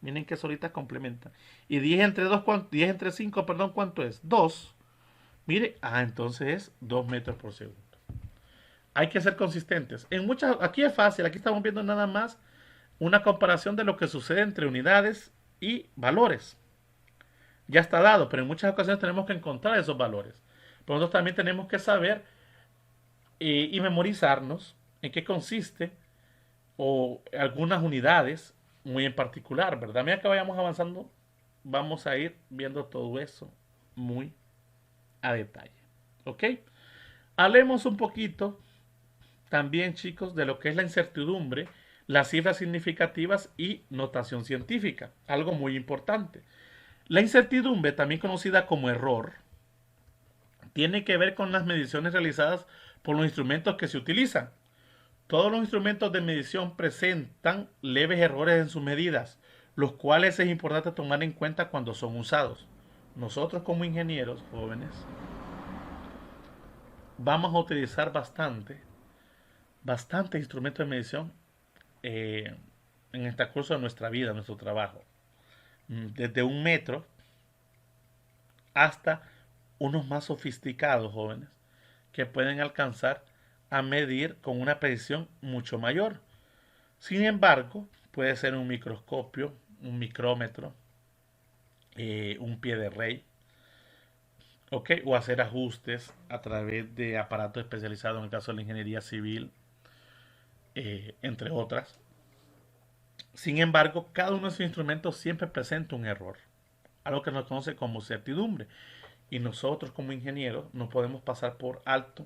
Miren que solitas complementan. Y 10 entre 2, 10 entre 5, perdón, ¿cuánto es? 2. Mire, entonces es 2 metros por segundo. Hay que ser consistentes. Aquí es fácil, aquí estamos viendo nada más una comparación de lo que sucede entre unidades y valores. Ya está dado, pero en muchas ocasiones tenemos que encontrar esos valores. Por lo tanto, también tenemos que saber y memorizarnos en qué consiste o algunas unidades muy en particular, ¿verdad? A medida que vayamos avanzando, vamos a ir viendo todo eso muy a detalle. ¿Ok? Hablemos un poquito también, chicos, de lo que es la incertidumbre, las cifras significativas y notación científica. Algo muy importante. La incertidumbre, también conocida como error, tiene que ver con las mediciones realizadas por los instrumentos que se utilizan. Todos los instrumentos de medición presentan leves errores en sus medidas, los cuales es importante tomar en cuenta cuando son usados. Nosotros como ingenieros jóvenes vamos a utilizar bastante instrumentos de medición eh, en este curso de nuestra vida, nuestro trabajo. Desde un metro hasta unos más sofisticados jóvenes que pueden alcanzar a medir con una precisión mucho mayor. Sin embargo, puede ser un microscopio, un micrómetro, un pie de rey, ¿ok? O hacer ajustes a través de aparatos especializados en el caso de la ingeniería civil, entre otras. Sin embargo, cada uno de esos instrumentos siempre presenta un error, algo que nos conoce como certidumbre. Y nosotros como ingenieros no podemos pasar por alto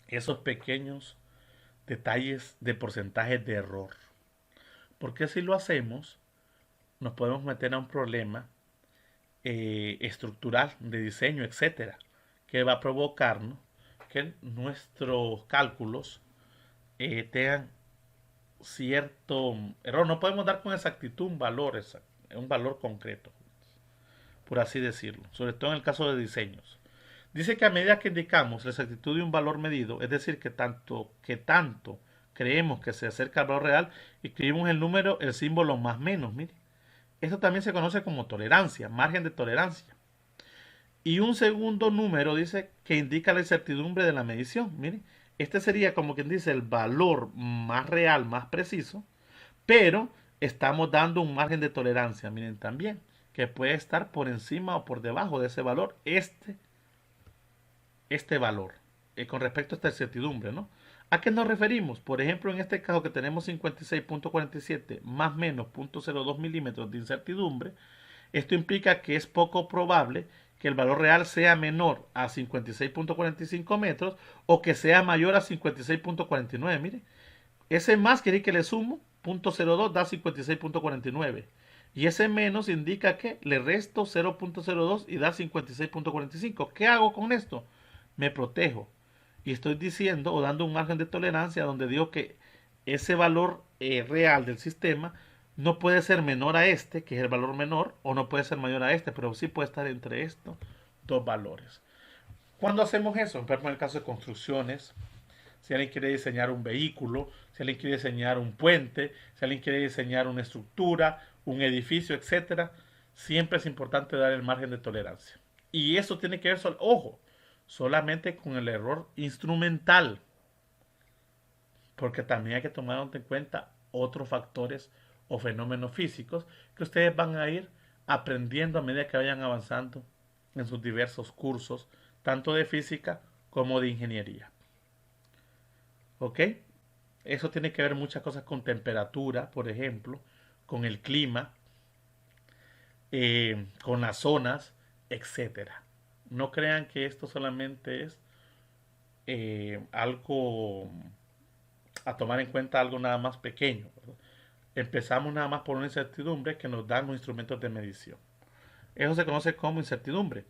esos pequeños detalles de porcentajes de error. Porque si lo hacemos, nos podemos meter a un problema estructural, de diseño, etcétera, que va a provocarnos que nuestros cálculos tengan cierto error. No podemos dar con exactitud un valor concreto, por así decirlo, sobre todo en el caso de diseños. Dice que a medida que indicamos la exactitud de un valor medido, es decir, que tanto creemos que se acerca al valor real, escribimos el número, el símbolo más menos, mire. Esto también se conoce como tolerancia, margen de tolerancia. Y un segundo número dice que indica la incertidumbre de la medición. Mire, este sería como quien dice el valor más real, más preciso, pero estamos dando un margen de tolerancia, miren también, que puede estar por encima o por debajo de ese valor, este valor, con respecto a esta incertidumbre, ¿no? ¿A qué nos referimos? Por ejemplo, en este caso que tenemos 56.47 más menos 0.02 milímetros de incertidumbre, esto implica que es poco probable que el valor real sea menor a 56.45 metros o que sea mayor a 56.49. Mire, ese más quiere decir que le sumo 0.02 da 56.49. Y ese menos indica que le resto 0.02 y da 56.45. ¿Qué hago con esto? Me protejo. Y estoy diciendo o dando un margen de tolerancia donde digo que ese valor real del sistema no puede ser menor a este, que es el valor menor, o no puede ser mayor a este, pero sí puede estar entre estos dos valores. ¿Cuándo hacemos eso? Por ejemplo, en el caso de construcciones, si alguien quiere diseñar un vehículo, si alguien quiere diseñar un puente, si alguien quiere diseñar una estructura, un edificio, etcétera, siempre es importante dar el margen de tolerancia. Y eso tiene que ver, ojo, solamente con el error instrumental, porque también hay que tomar en cuenta otros factores o fenómenos físicos que ustedes van a ir aprendiendo a medida que vayan avanzando en sus diversos cursos, tanto de física como de ingeniería. ¿Ok? Eso tiene que ver muchas cosas con temperatura, por ejemplo, con el clima, con las zonas, etcétera. No crean que esto solamente es algo a tomar en cuenta, algo nada más pequeño, ¿verdad? Empezamos nada más por una incertidumbre que nos dan los instrumentos de medición. Eso se conoce como incertidumbre.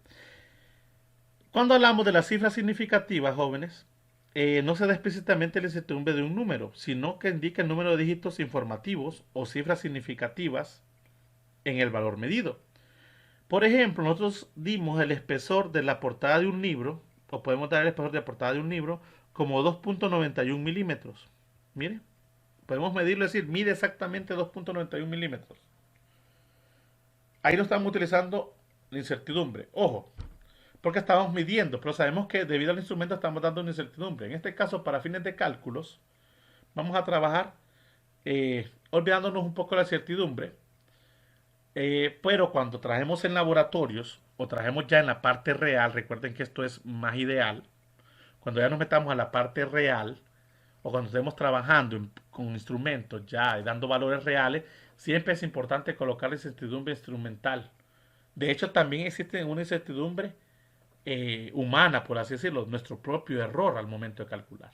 Cuando hablamos de las cifras significativas, jóvenes, no se da explícitamente la incertidumbre de un número, sino que indica el número de dígitos informativos o cifras significativas en el valor medido. Por ejemplo, nosotros dimos el espesor de la portada de un libro, o podemos dar el espesor de la portada de un libro, como 2.91 milímetros. Mire, podemos medirlo, es decir, mide exactamente 2.91 milímetros. Ahí lo estamos utilizando la incertidumbre. Ojo, porque estamos midiendo, pero sabemos que debido al instrumento estamos dando una incertidumbre. En este caso, para fines de cálculos, vamos a trabajar olvidándonos un poco de la incertidumbre, pero cuando trabajemos en laboratorios o trabajemos ya en la parte real, recuerden que esto es más ideal, cuando ya nos metamos a la parte real o cuando estemos trabajando con instrumentos ya y dando valores reales, siempre es importante colocar la incertidumbre instrumental. De hecho, también existe una incertidumbre humana, por así decirlo, nuestro propio error al momento de calcular.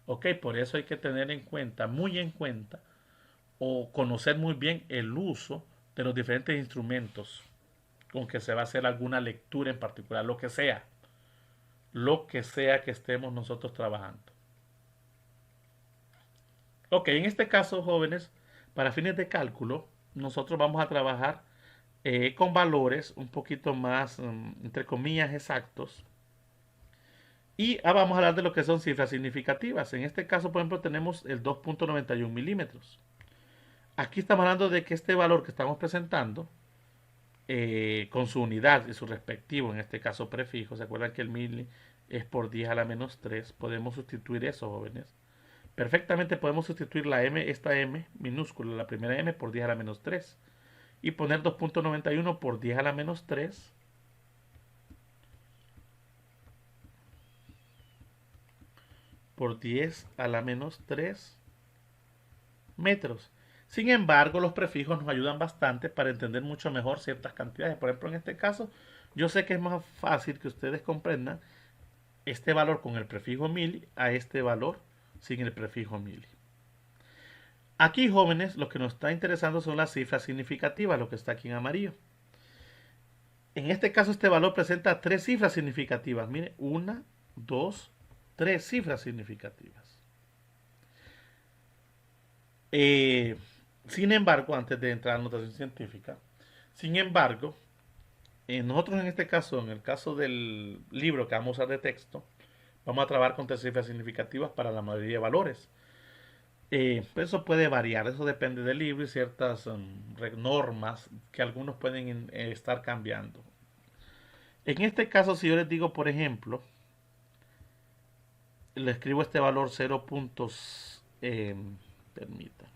Ok, por eso hay que tener en cuenta, muy en cuenta, o conocer muy bien el uso de los diferentes instrumentos con que se va a hacer alguna lectura en particular, lo que sea que estemos nosotros trabajando. Ok, en este caso, jóvenes, para fines de cálculo, nosotros vamos a trabajar con valores un poquito más, entre comillas, exactos. Y vamos a hablar de lo que son cifras significativas. En este caso, por ejemplo, tenemos el 2.91 milímetros. Aquí estamos hablando de que este valor que estamos presentando, con su unidad y su respectivo, en este caso prefijo, ¿se acuerdan que el mili es por 10 a la menos 3? Podemos sustituir eso, jóvenes. Perfectamente podemos sustituir la m, esta m minúscula, la primera m, por 10 a la menos 3. Y poner 2.91 por 10 a la menos 3 por 10 a la menos 3 metros. Sin embargo, los prefijos nos ayudan bastante para entender mucho mejor ciertas cantidades. Por ejemplo, en este caso, yo sé que es más fácil que ustedes comprendan este valor con el prefijo mili a este valor sin el prefijo mili. Aquí, jóvenes, lo que nos está interesando son las cifras significativas, lo que está aquí en amarillo. En este caso, este valor presenta tres cifras significativas. Mire, una, dos, tres cifras significativas. Eh, Sin embargo, antes de entrar a la notación científica, sin embargo, nosotros en este caso, en el caso del libro que vamos a usar de texto, vamos a trabajar con tres cifras significativas para la mayoría de valores. Eso puede variar, eso depende del libro y ciertas normas que algunos pueden estar cambiando. En este caso, si yo les digo, por ejemplo, le escribo este valor 0. Permítanme.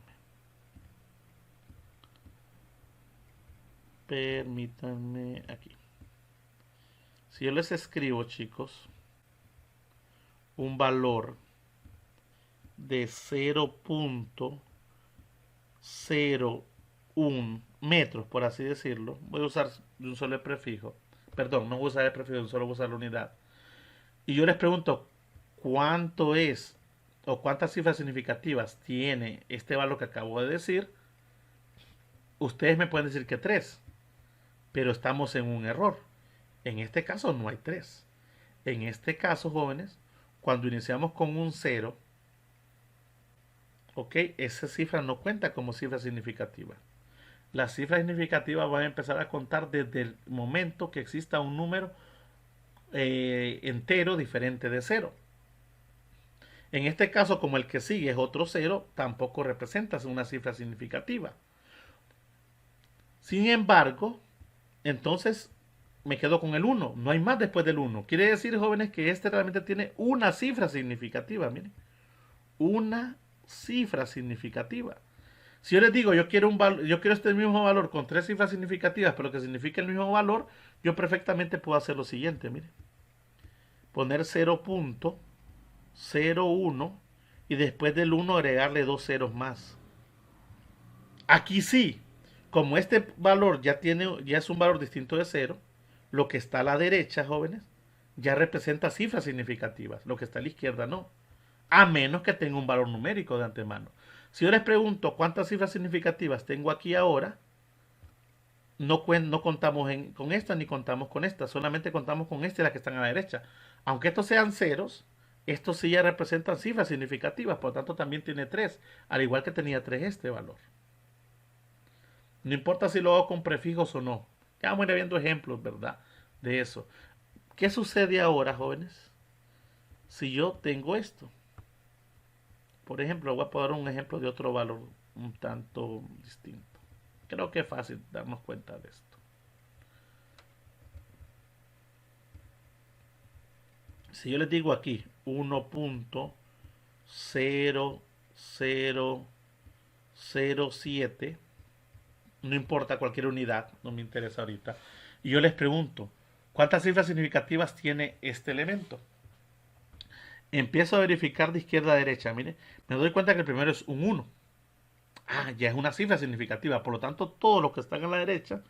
Permítanme aquí. Si yo les escribo, chicos, un valor de 0.01 metros, por así decirlo, voy a usar de un solo prefijo, perdón, no voy a usar el prefijo, solo voy a usar la unidad, y yo les pregunto cuánto es o cuántas cifras significativas tiene este valor que acabo de decir, ustedes me pueden decir que 3, pero estamos en un error. En este caso no hay 3. En este caso, jóvenes, cuando iniciamos con un 0, ¿ok? Esa cifra no cuenta como cifra significativa. Las cifras significativas van a empezar a contar desde el momento que exista un número entero diferente de 0. En este caso, como el que sigue es otro 0, tampoco representa una cifra significativa. Sin embargo, entonces me quedo con el 1. No hay más después del 1. Quiere decir, jóvenes, que este realmente tiene una cifra significativa. Miren, una cifra significativa. Si yo les digo, yo quiero este mismo valor con 3 cifras significativas, pero que signifique el mismo valor, yo perfectamente puedo hacer lo siguiente, miren. Poner 0.01 y después del 1 agregarle 2 ceros más. Aquí sí, como este valor ya es un valor distinto de 0, lo que está a la derecha, jóvenes, ya representa cifras significativas, lo que está a la izquierda no, a menos que tenga un valor numérico de antemano. Si yo les pregunto cuántas cifras significativas tengo aquí ahora, no contamos con esta ni contamos con esta, solamente contamos con esta y las que están a la derecha. Aunque estos sean ceros, estos sí ya representan cifras significativas, por lo tanto también tiene 3, al igual que tenía 3 este valor. No importa si lo hago con prefijos o no. Ya vamos a ir viendo ejemplos, ¿verdad? De eso. ¿Qué sucede ahora, jóvenes? Si yo tengo esto. Por ejemplo, voy a poner un ejemplo de otro valor un tanto distinto. Creo que es fácil darnos cuenta de esto. Si yo les digo aquí 1.0007, no importa cualquier unidad, no me interesa ahorita, y yo les pregunto, ¿cuántas cifras significativas tiene este elemento? Empiezo a verificar de izquierda a derecha, mire, me doy cuenta que el primero es un 1. Ah, ya es una cifra significativa, por lo tanto todos los que están a la derecha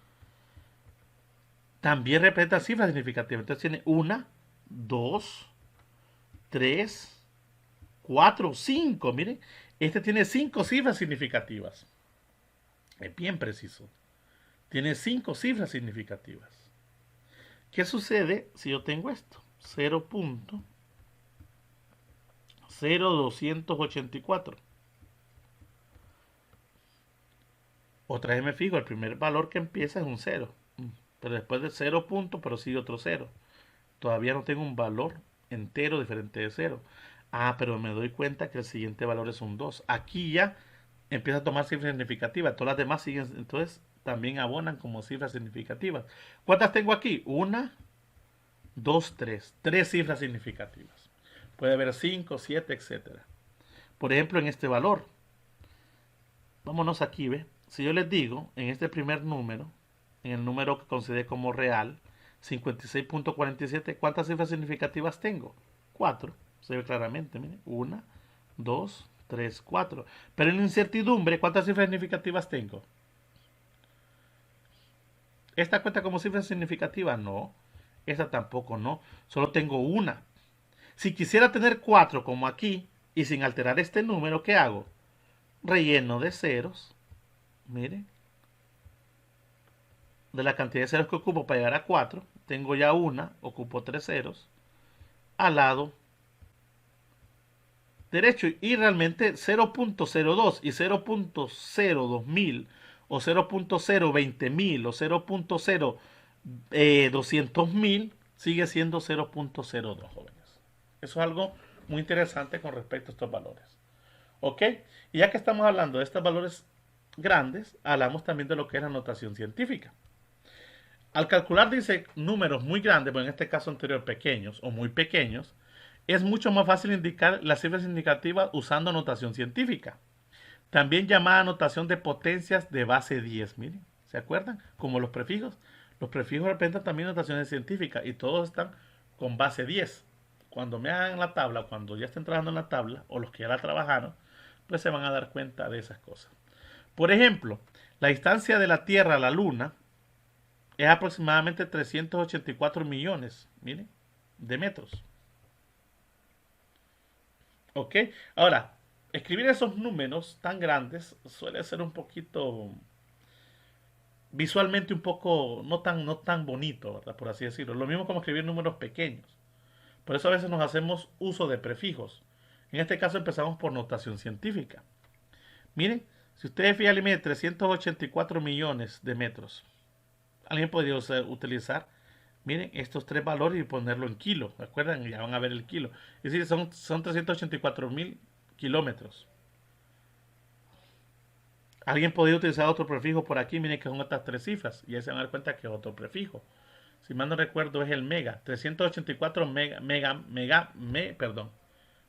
también representan cifras significativas. Entonces tiene 1, 2, 3, 4, 5. Miren, este tiene 5 cifras significativas. Es bien preciso. Tiene 5 cifras significativas. ¿Qué sucede si yo tengo esto? 0.0284. Otra vez me fijo, el primer valor que empieza es un 0. Pero después de 0 punto, pero sigue otro 0. Todavía no tengo un valor entero diferente de 0. Ah, pero me doy cuenta que el siguiente valor es un 2. Aquí ya empieza a tomar cifras significativas. Todas las demás siguen, entonces también abonan como cifras significativas. ¿Cuántas tengo aquí? 1, 2, 3. 3 cifras significativas. Puede haber 5, 7, etc. Por ejemplo, en este valor. Vámonos aquí, ¿ve? Si yo les digo, en este primer número, en el número que consideré como real, 56.47, ¿cuántas cifras significativas tengo? 4. Se ve claramente, miren. 1, 2, 3, 4. Pero en incertidumbre, ¿cuántas cifras significativas tengo? ¿Esta cuenta como cifra significativa? No. Esta tampoco no. Solo tengo una. Si quisiera tener 4 como aquí y sin alterar este número, ¿qué hago? Relleno de ceros. Miren. De la cantidad de ceros que ocupo para llegar a 4, tengo ya una, ocupo 3 ceros. Al lado derecho y realmente 0.02 y 0.02000 o 0.020.000 o 0.0 200.000 sigue siendo 0.02, jóvenes. Eso es algo muy interesante con respecto a estos valores. ¿Ok? Y ya que estamos hablando de estos valores grandes, hablamos también de lo que es la notación científica. Al calcular, dice, números muy grandes, bueno, en este caso anterior pequeños o muy pequeños, es mucho más fácil indicar las cifras indicativas usando notación científica. También llamada notación de potencias de base 10. Miren, ¿se acuerdan? Como los prefijos. Los prefijos representan también notaciones científicas y todos están con base 10 cuando me hagan la tabla, cuando ya estén trabajando en la tabla, o los que ya la trabajaron, pues se van a dar cuenta de esas cosas. Por ejemplo, la distancia de la Tierra a la Luna es aproximadamente 384 millones, miren, de metros. ¿Ok? Ahora, escribir esos números tan grandes suele ser un poquito visualmente un poco no tan bonito, ¿verdad? Por así decirlo. Lo mismo como escribir números pequeños. Por eso a veces nos hacemos uso de prefijos. En este caso empezamos por notación científica. Miren, si ustedes fijan, mide 384 millones de metros. Alguien podría utilizar, miren, estos tres valores y ponerlo en kilo. ¿Recuerdan? Ya van a ver el kilo. Es decir, son 384 mil kilómetros. Alguien podría utilizar otro prefijo por aquí, miren que son otras tres cifras. Y ahí se van a dar cuenta que es otro prefijo. Si mal no recuerdo es el mega. 384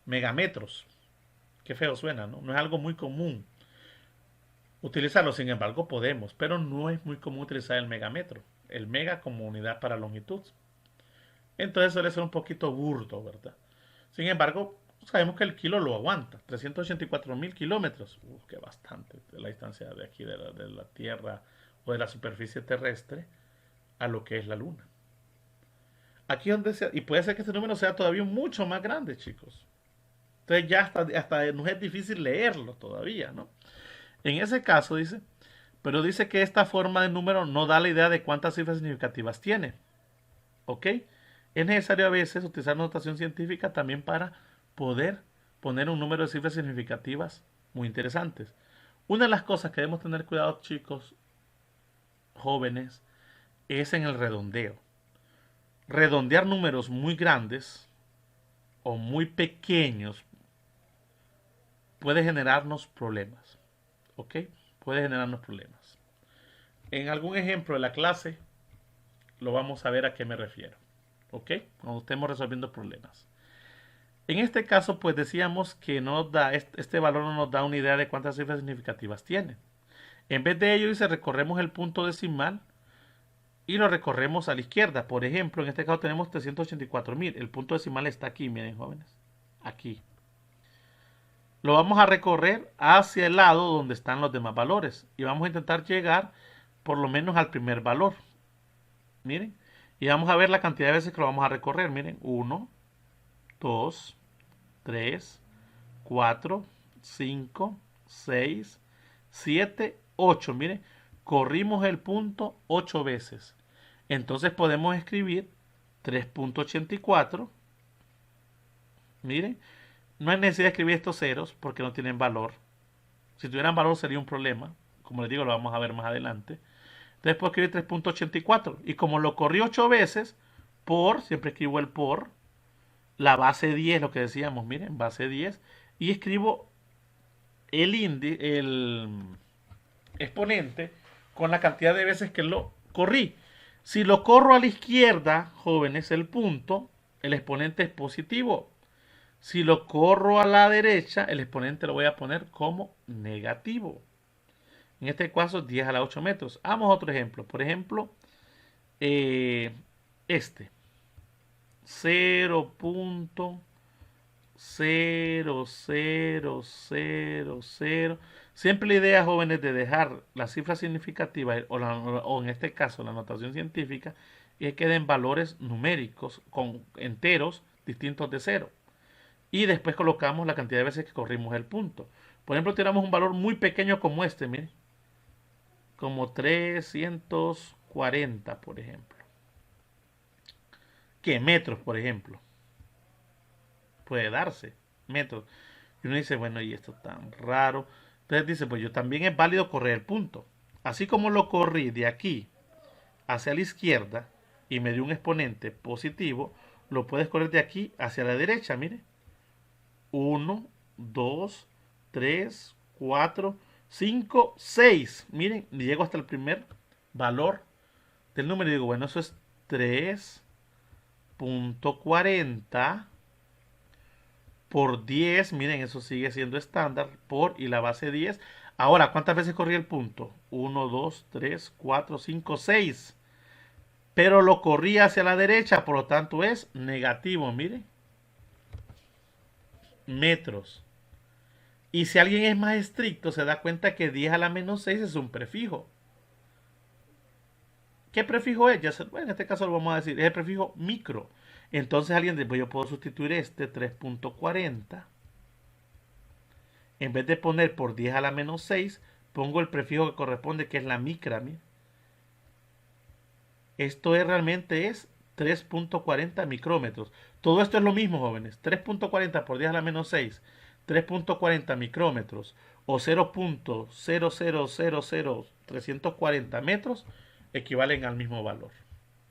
megametros. Qué feo suena, ¿no? No es algo muy común utilizarlo, sin embargo podemos, pero no es muy común utilizar el megametro. El mega como unidad para longitud. Entonces suele ser un poquito burdo, ¿verdad? Sin embargo, sabemos que el kilo lo aguanta. 384 mil kilómetros. Que bastante. De la distancia de aquí de la Tierra o de la superficie terrestre a lo que es la Luna. Aquí donde y puede ser que este número sea todavía mucho más grande, chicos. Entonces ya hasta nos es difícil leerlo todavía, ¿no? En ese caso dice, pero dice que esta forma de número no da la idea de cuántas cifras significativas tiene. ¿Ok? Es necesario a veces utilizar notación científica también para poder poner un número de cifras significativas muy interesantes. Una de las cosas que debemos tener cuidado, chicos, jóvenes, es en el redondeo. Redondear números muy grandes o muy pequeños puede generarnos problemas. ¿Ok? Puede generarnos problemas. En algún ejemplo de la clase lo vamos a ver a qué me refiero. ¿Ok? Cuando estemos resolviendo problemas. En este caso, pues decíamos que este valor no nos da una idea de cuántas cifras significativas tiene. En vez de ello, dice, recorremos el punto decimal y lo recorremos a la izquierda. Por ejemplo, en este caso tenemos 384.000. El punto decimal está aquí, miren, jóvenes. Aquí. Lo vamos a recorrer hacia el lado donde están los demás valores. Y vamos a intentar llegar por lo menos al primer valor. Miren. Y vamos a ver la cantidad de veces que lo vamos a recorrer. Miren, 1, 2, 3, 4, 5, 6, 7, 8. Miren, corrimos el punto 8 veces. Entonces podemos escribir 3.84. Miren, no hay necesidad de escribir estos ceros porque no tienen valor. Si tuvieran valor sería un problema. Como les digo, lo vamos a ver más adelante. Entonces puedo escribir 3.84. Y como lo corrí 8 veces, siempre escribo el por, la base 10, lo que decíamos, miren, base 10. Y escribo el exponente con la cantidad de veces que lo corrí. Si lo corro a la izquierda, jóvenes, el punto, el exponente es positivo. Si lo corro a la derecha, el exponente lo voy a poner como negativo. En este caso, 10 a la 8 metros. Hagamos otro ejemplo. Por ejemplo, este. 0.0000. Siempre la idea, jóvenes, de dejar la cifra significativa o en este caso la notación científica es que den valores numéricos con enteros distintos de 0. Y después colocamos la cantidad de veces que corrimos el punto. Por ejemplo, tiramos un valor muy pequeño como este, miren. Como 340, por ejemplo. ¿Qué? Metros, por ejemplo. Puede darse. Metros. Y uno dice, bueno, y esto tan raro. Entonces dice, pues yo también es válido correr el punto. Así como lo corrí de aquí hacia la izquierda y me dio un exponente positivo, lo puedes correr de aquí hacia la derecha, mire. 1, 2, 3, 4, 5, 6. Miren, llego hasta el primer valor del número y digo, bueno, eso es 3.40 por 10. Miren, eso sigue siendo estándar por y la base 10. Ahora, ¿cuántas veces corrí el punto? 1, 2, 3, 4, 5, 6. Pero lo corrí hacia la derecha, por lo tanto es negativo, miren. metros. Y si alguien es más estricto, se da cuenta que 10 a la menos 6 es un prefijo. ¿Qué prefijo es? Bueno, en este caso lo vamos a decir, es el prefijo micro. Entonces alguien dice, pues yo puedo sustituir este 3.40. En vez de poner por 10 a la menos 6, pongo el prefijo que corresponde, que es la micra. Mira. Esto realmente es 3.40 micrómetros. Todo esto es lo mismo, jóvenes. 3.40 por 10 a la menos 6, 3.40 micrómetros o 0.0000340 metros equivalen al mismo valor.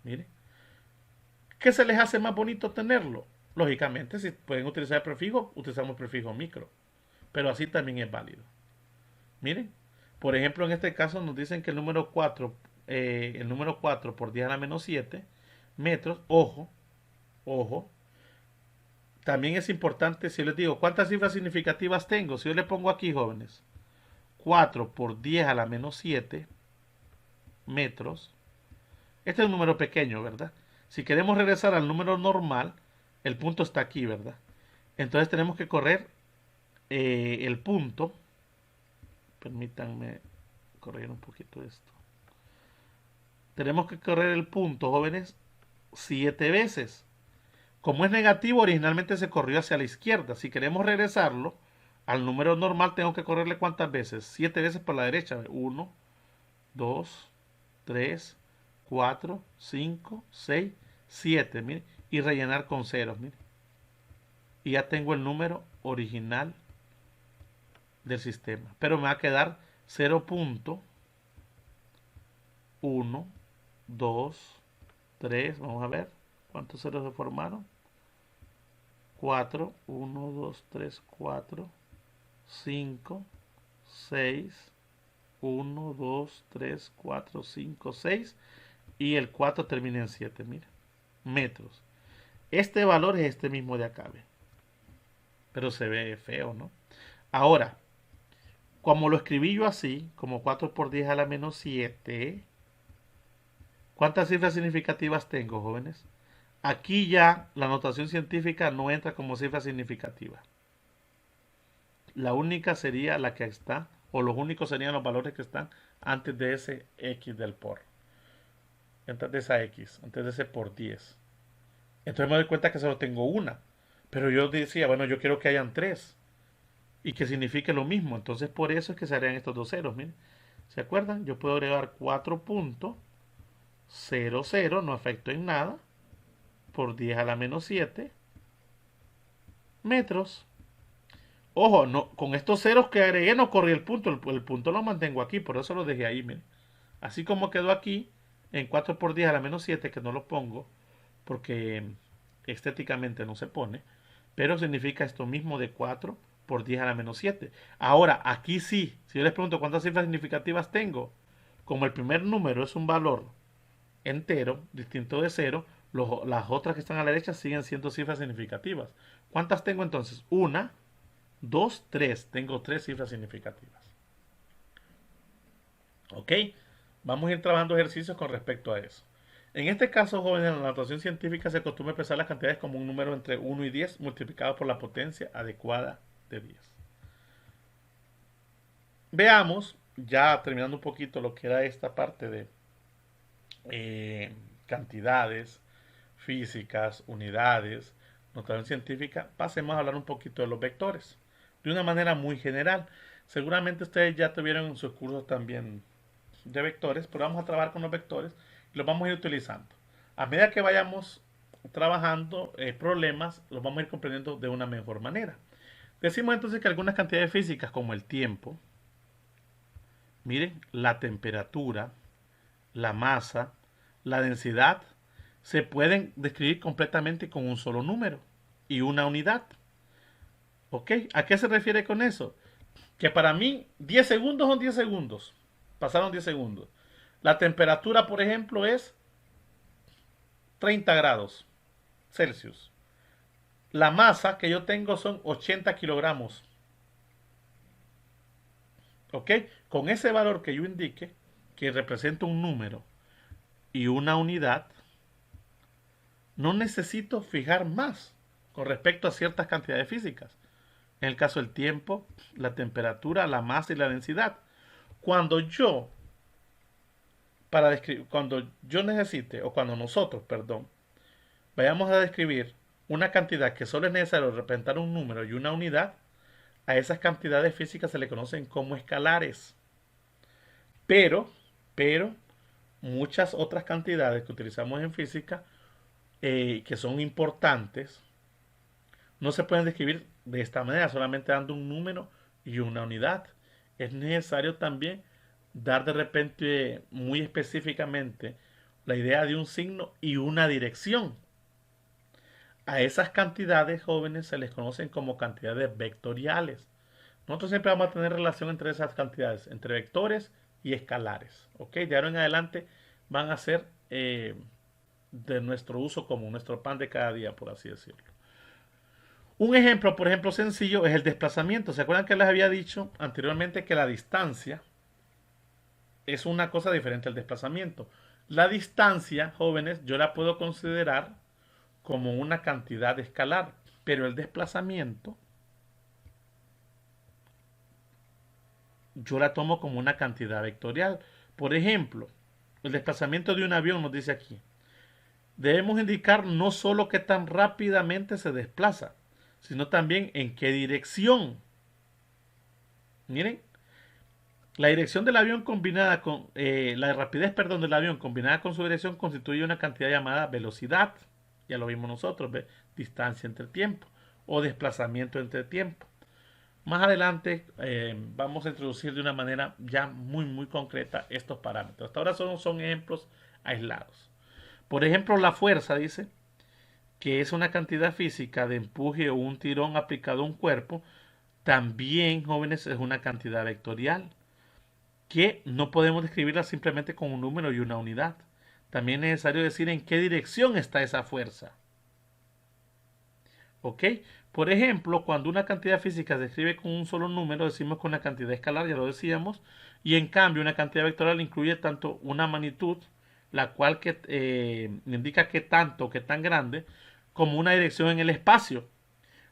Mire. ¿Qué se les hace más bonito tenerlo? Lógicamente, si pueden utilizar el prefijo, utilizamos el prefijo micro. Pero así también es válido. Miren, por ejemplo, en este caso nos dicen que el número 4 por 10 a la menos 7 metros, ojo, ojo, también es importante si yo les digo cuántas cifras significativas tengo. Si yo le pongo aquí, jóvenes, 4 por 10 a la menos 7 metros, este es un número pequeño, ¿verdad? Si queremos regresar al número normal, el punto está aquí, ¿verdad? Entonces tenemos que correr el punto. Permítanme corregir un poquito esto. Tenemos que correr el punto, jóvenes, 7 veces. Como es negativo, originalmente se corrió hacia la izquierda. Si queremos regresarlo al número normal, tengo que correrle ¿cuántas veces? 7 veces por la derecha. 1, 2, 3, 4, 5, 6, 7. Mire, y rellenar con ceros. Mire. Y ya tengo el número original del sistema. Pero me va a quedar 0.1, 2, 3. Vamos a ver cuántos ceros se formaron. 4, 1, 2, 3, 4, 5, 6, 1, 2, 3, 4, 5, 6 y el 4 termina en 7, mira, metros. Este valor es este mismo de acá, ¿ve? Pero se ve feo, ¿no? Ahora, como lo escribí yo así, como 4 por 10 a la menos 7, ¿cuántas cifras significativas tengo, jóvenes? Aquí ya la notación científica no entra como cifra significativa. La única sería la que está, o los únicos serían los valores que están antes de ese X del por. Antes de esa X, antes de ese por 10. Entonces me doy cuenta que solo tengo una. Pero yo decía, bueno, yo quiero que hayan tres. Y que signifique lo mismo. Entonces por eso es que se harían estos dos ceros. Miren. ¿Se acuerdan? Yo puedo agregar 4.00, no afecto en nada, por 10 a la menos 7 metros. Ojo, no, con estos ceros que agregué no corrí el punto. El punto lo mantengo aquí, por eso lo dejé ahí. Miren. Así como quedó aquí, en 4 por 10 a la menos 7, que no lo pongo, porque estéticamente no se pone, pero significa esto mismo de 4 por 10 a la menos 7. Ahora, aquí sí, si yo les pregunto cuántas cifras significativas tengo, como el primer número es un valor entero, distinto de cero, las otras que están a la derecha siguen siendo cifras significativas. ¿Cuántas tengo entonces? 1, 2, 3. Tengo 3 cifras significativas. ¿Ok? Vamos a ir trabajando ejercicios con respecto a eso. En este caso, jóvenes, en la notación científica se acostumbra expresar las cantidades como un número entre 1 y 10 multiplicado por la potencia adecuada de 10. Veamos, ya terminando un poquito lo que era esta parte de cantidades, físicas, unidades, notación científica, pasemos a hablar un poquito de los vectores, de una manera muy general. Seguramente ustedes ya tuvieron en sus cursos también de vectores, pero vamos a trabajar con los vectores y los vamos a ir utilizando. A medida que vayamos trabajando problemas, los vamos a ir comprendiendo de una mejor manera. Decimos entonces que algunas cantidades físicas como el tiempo, miren, la temperatura, la masa, la densidad, se pueden describir completamente con un solo número y una unidad. ¿Ok? ¿A qué se refiere con eso? Que para mí 10 segundos son 10 segundos. Pasaron 10 segundos. La temperatura, por ejemplo, es 30 grados Celsius. La masa que yo tengo son 80 kilogramos. ¿Ok? Con ese valor que yo indique, que representa un número y una unidad, no necesito fijar más con respecto a ciertas cantidades físicas. En el caso del tiempo, la temperatura, la masa y la densidad. Cuando yo, para describir, cuando yo necesite, o cuando nosotros, perdón, vayamos a describir una cantidad que solo es necesario representar un número y una unidad, a esas cantidades físicas se le conocen como escalares. Pero, pero, muchas otras cantidades que utilizamos en física, que son importantes, no se pueden describir de esta manera, solamente dando un número y una unidad. Es necesario también dar de repente muy específicamente la idea de un signo y una dirección. A esas cantidades jóvenes se les conocen como cantidades vectoriales. Nosotros siempre vamos a tener relación entre esas cantidades, entre vectores y escalares. ¿Ok? De ahora en adelante van a ser de nuestro uso común, nuestro pan de cada día, por así decirlo. Un ejemplo, por ejemplo, sencillo es el desplazamiento. ¿Se acuerdan que les había dicho anteriormente que la distancia es una cosa diferente al desplazamiento? La distancia, jóvenes, yo la puedo considerar como una cantidad escalar, pero el desplazamiento yo la tomo como una cantidad vectorial. Por ejemplo, el desplazamiento de un avión nos dice aquí. Debemos indicar no solo qué tan rápidamente se desplaza, sino también en qué dirección. Miren, la dirección del avión combinada con la rapidez, perdón, del avión combinada con su dirección constituye una cantidad llamada velocidad. Ya lo vimos nosotros, ¿ve? Distancia entre tiempo o desplazamiento entre tiempo. Más adelante vamos a introducir de una manera ya muy concreta estos parámetros. Hasta ahora son ejemplos aislados. Por ejemplo, la fuerza dice que es una cantidad física de empuje o un tirón aplicado a un cuerpo. También, jóvenes, es una cantidad vectorial que no podemos describirla simplemente con un número y una unidad. También es necesario decir en qué dirección está esa fuerza. ¿Ok? Por ejemplo, cuando una cantidad física se describe con un solo número, decimos con una cantidad escalar, ya lo decíamos, y en cambio una cantidad vectorial incluye tanto una magnitud, la cual indica qué tanto, qué tan grande, como una dirección en el espacio.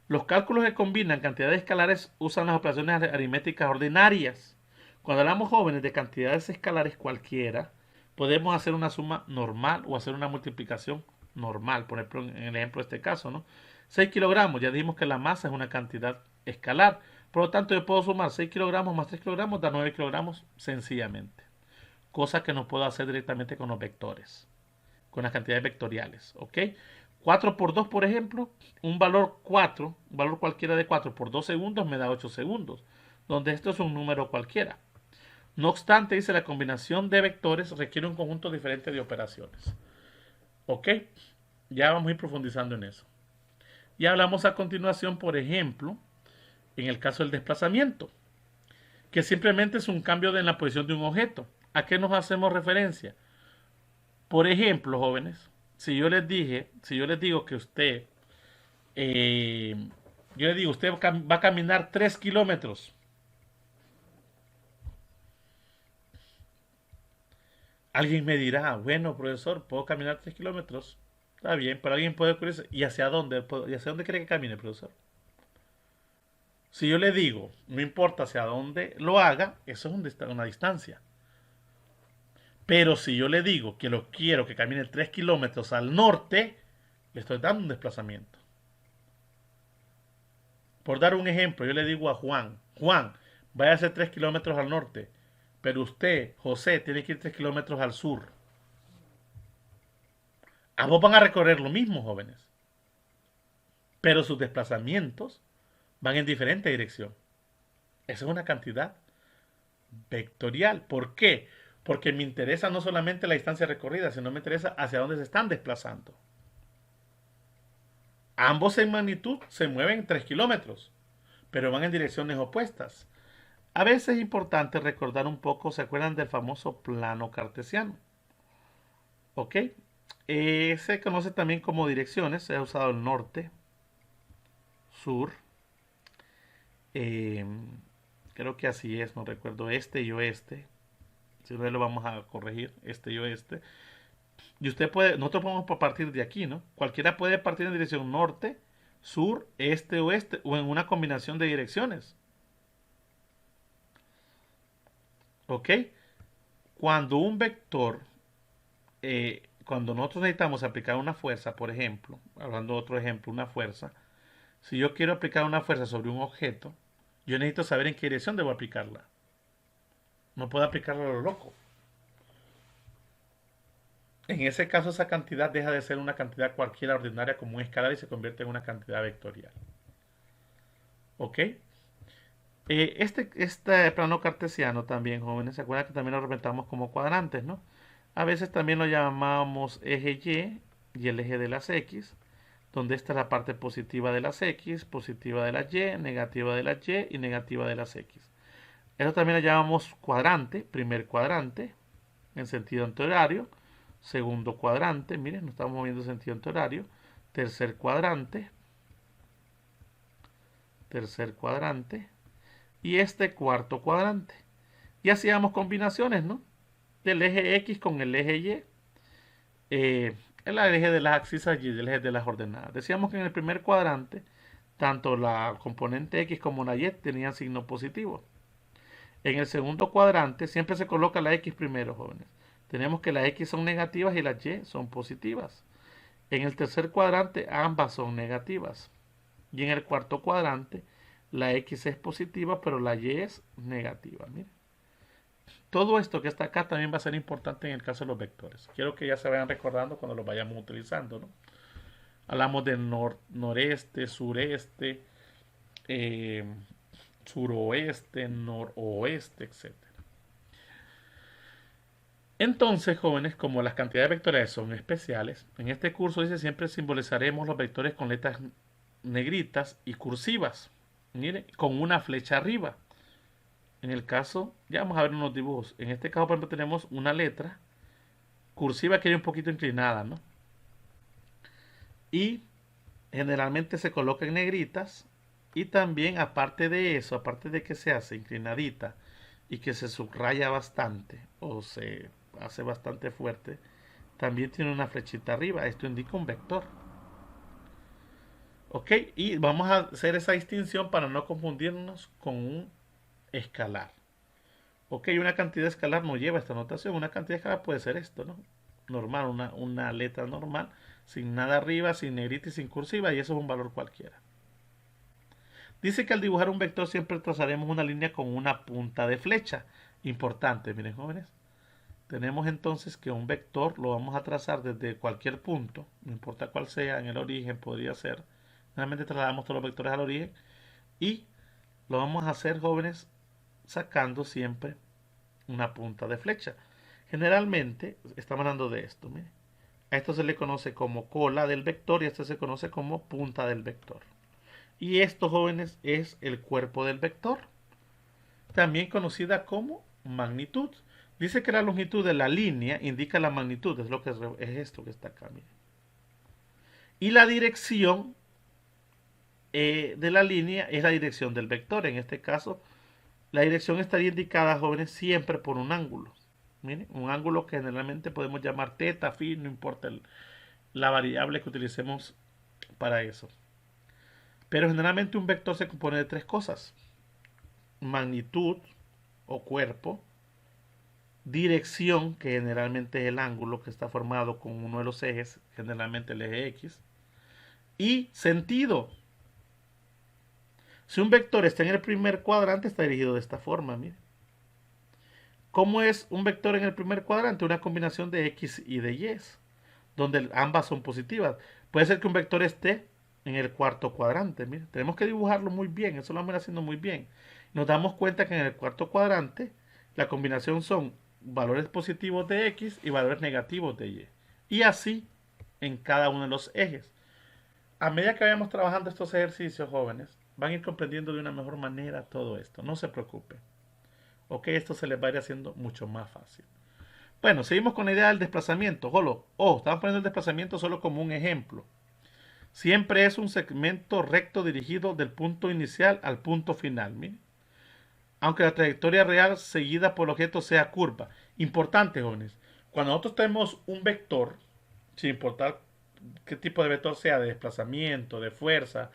Los cálculos que combinan cantidades escalares usan las operaciones aritméticas ordinarias. Cuando hablamos jóvenes de cantidades escalares cualquiera, podemos hacer una suma normal o hacer una multiplicación normal. Por ejemplo, en el ejemplo de este caso, ¿no? 6 kilogramos, ya dijimos que la masa es una cantidad escalar. Por lo tanto, yo puedo sumar 6 kilogramos más 3 kilogramos, da 9 kilogramos sencillamente. Cosa que no puedo hacer directamente con los vectores, con las cantidades vectoriales. ¿Ok? 4 por 2, por ejemplo, un valor 4, un valor cualquiera de 4 por 2 segundos me da 8 segundos, donde esto es un número cualquiera. No obstante, dice, la combinación de vectores requiere un conjunto diferente de operaciones. ¿Ok? Ya vamos a ir profundizando en eso. Y hablamos a continuación, por ejemplo, en el caso del desplazamiento, que simplemente es un cambio en la posición de un objeto. ¿A qué nos hacemos referencia? Por ejemplo, jóvenes, si yo les digo que usted, eh, yo le digo, usted va a caminar 3 kilómetros. Alguien me dirá, bueno, profesor, ¿puedo caminar 3 kilómetros? Está bien, pero alguien puede ocurrirse, ¿y hacia dónde? ¿Y hacia dónde cree que camine, profesor? Si yo le digo, no importa hacia dónde lo haga, eso es una distancia. Pero si yo le digo que lo quiero que camine 3 kilómetros al norte, le estoy dando un desplazamiento. Por dar un ejemplo, yo le digo a Juan, Juan, vaya a hacer 3 kilómetros al norte, pero usted, José, tiene que ir 3 kilómetros al sur. Ambos van a recorrer lo mismo, jóvenes, pero sus desplazamientos van en diferente dirección. Esa es una cantidad vectorial. ¿Por qué? Porque me interesa no solamente la distancia recorrida, sino me interesa hacia dónde se están desplazando. Ambos en magnitud se mueven 3 kilómetros, pero van en direcciones opuestas. A veces es importante recordar un poco, ¿se acuerdan del famoso plano cartesiano? ¿Ok? Se conoce también como direcciones, se ha usado el norte, sur, eh, creo que así es, no recuerdo, este y oeste. Si no lo vamos a corregir, este y oeste. Y usted puede, nosotros podemos partir de aquí, ¿no? Cualquiera puede partir en dirección norte, sur, este, oeste o en una combinación de direcciones. ¿Ok? Cuando un vector, cuando nosotros necesitamos aplicar una fuerza, por ejemplo, hablando de otro ejemplo, una fuerza, si yo quiero aplicar una fuerza sobre un objeto, yo necesito saber en qué dirección debo aplicarla. No puedo aplicarla a lo loco. En ese caso, esa cantidad deja de ser una cantidad cualquiera ordinaria como un escalar y se convierte en una cantidad vectorial. ¿Ok? Este plano cartesiano también, jóvenes, se acuerdan que también lo representamos como cuadrantes, ¿no? A veces también lo llamamos eje y el eje de las X, donde está la parte positiva de las X, positiva de las Y, negativa de las Y y negativa de las X. Eso también lo llamamos cuadrante, primer cuadrante, en sentido antihorario, segundo cuadrante, miren, nos estamos moviendo en sentido antihorario, tercer cuadrante, y este cuarto cuadrante. Y hacíamos combinaciones, ¿no? Del eje X con el eje Y, el eje de las abscisas y el eje de las ordenadas. Decíamos que en el primer cuadrante, tanto la componente X como la Y tenían signo positivo. En el segundo cuadrante siempre se coloca la X primero, jóvenes. Tenemos que las X son negativas y las Y son positivas. En el tercer cuadrante ambas son negativas. Y en el cuarto cuadrante la X es positiva, pero la Y es negativa. Miren. Todo esto que está acá también va a ser importante en el caso de los vectores. Quiero que ya se vayan recordando cuando los vayamos utilizando, ¿no? Hablamos de noreste, sureste, eh, suroeste, noroeste, etcétera. Entonces, jóvenes, como las cantidades vectoriales son especiales, en este curso dice siempre simbolizaremos los vectores con letras negritas y cursivas. Miren, con una flecha arriba. En el caso, ya vamos a ver unos dibujos. En este caso, por ejemplo, tenemos una letra cursiva que hay un poquito inclinada, ¿no? Y generalmente se coloca en negritas. Y también, aparte de eso, aparte de que se hace inclinadita y que se subraya bastante o se hace bastante fuerte, también tiene una flechita arriba. Esto indica un vector. ¿Ok? Y vamos a hacer esa distinción para no confundirnos con un escalar. Ok, una cantidad escalar no lleva esta notación. Una cantidad escalar puede ser esto, ¿no? Normal, una letra normal, sin nada arriba, sin negrita y sin cursiva, y eso es un valor cualquiera. Dice que al dibujar un vector siempre trazaremos una línea con una punta de flecha. Importante, miren jóvenes. Tenemos entonces que un vector lo vamos a trazar desde cualquier punto, no importa cuál sea, en el origen podría ser. Normalmente trasladamos todos los vectores al origen y lo vamos a hacer, jóvenes, sacando siempre una punta de flecha. Generalmente estamos hablando de esto. Mire. A esto se le conoce como cola del vector y a esto se conoce como punta del vector. Y esto, jóvenes, es el cuerpo del vector, también conocida como magnitud. Dice que la longitud de la línea indica la magnitud, es lo que es esto que está acá. Mire. Y la dirección de la línea es la dirección del vector. En este caso, la dirección estaría indicada, jóvenes, siempre por un ángulo. Miren, un ángulo que generalmente podemos llamar teta, phi, no importa la variable que utilicemos para eso. Pero generalmente un vector se compone de tres cosas. Magnitud o cuerpo, dirección, que generalmente es el ángulo que está formado con uno de los ejes, generalmente el eje X, y sentido. Si un vector está en el primer cuadrante, está dirigido de esta forma, mire. ¿Cómo es un vector en el primer cuadrante? Una combinación de X y de Y, donde ambas son positivas. Puede ser que un vector esté en el cuarto cuadrante. Mire, tenemos que dibujarlo muy bien, eso lo vamos haciendo muy bien. Nos damos cuenta que en el cuarto cuadrante la combinación son valores positivos de X y valores negativos de Y. Y así en cada uno de los ejes. A medida que vayamos trabajando estos ejercicios, jóvenes, van a ir comprendiendo de una mejor manera todo esto. No se preocupen. Ok, esto se les va a ir haciendo mucho más fácil. Bueno, seguimos con la idea del desplazamiento. Estamos poniendo el desplazamiento solo como un ejemplo. Siempre es un segmento recto dirigido del punto inicial al punto final. Miren. Aunque la trayectoria real seguida por el objeto sea curva. Importante, jóvenes. Cuando nosotros tenemos un vector, sin importar qué tipo de vector sea, de desplazamiento, de fuerza,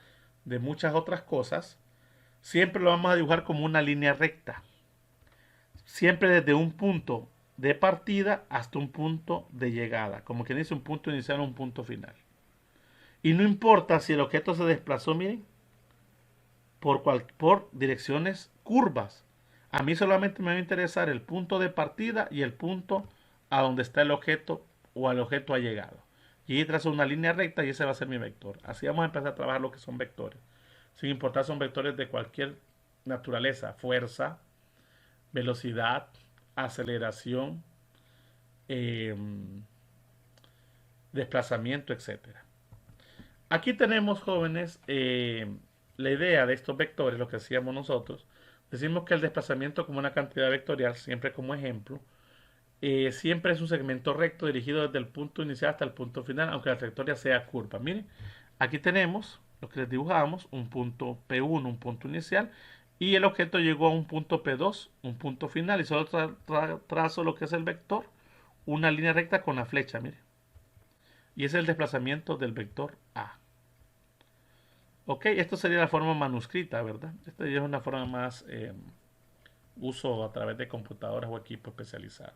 de muchas otras cosas, siempre lo vamos a dibujar como una línea recta. Siempre desde un punto de partida hasta un punto de llegada. Como quien dice, un punto inicial o un punto final. Y no importa si el objeto se desplazó, miren, por direcciones curvas. A mí solamente me va a interesar el punto de partida y el punto a donde está el objeto o al objeto ha llegado. Y ahí trazo una línea recta y ese va a ser mi vector. Así vamos a empezar a trabajar lo que son vectores. Sin importar, son vectores de cualquier naturaleza. Fuerza, velocidad, aceleración, eh, desplazamiento, etcétera. Aquí tenemos, jóvenes, la idea de estos vectores, lo que hacíamos nosotros. Decimos que el desplazamiento como una cantidad vectorial, siempre como ejemplo, siempre es un segmento recto dirigido desde el punto inicial hasta el punto final, aunque la trayectoria sea curva. Miren, aquí tenemos lo que les dibujamos, un punto P1, un punto inicial, y el objeto llegó a un punto P2, un punto final, y solo trazo lo que es el vector, una línea recta con la flecha, miren. Y ese es el desplazamiento del vector A. Ok, esto sería la forma manuscrita, ¿verdad? Esta ya es una forma más uso a través de computadoras o equipos especializados.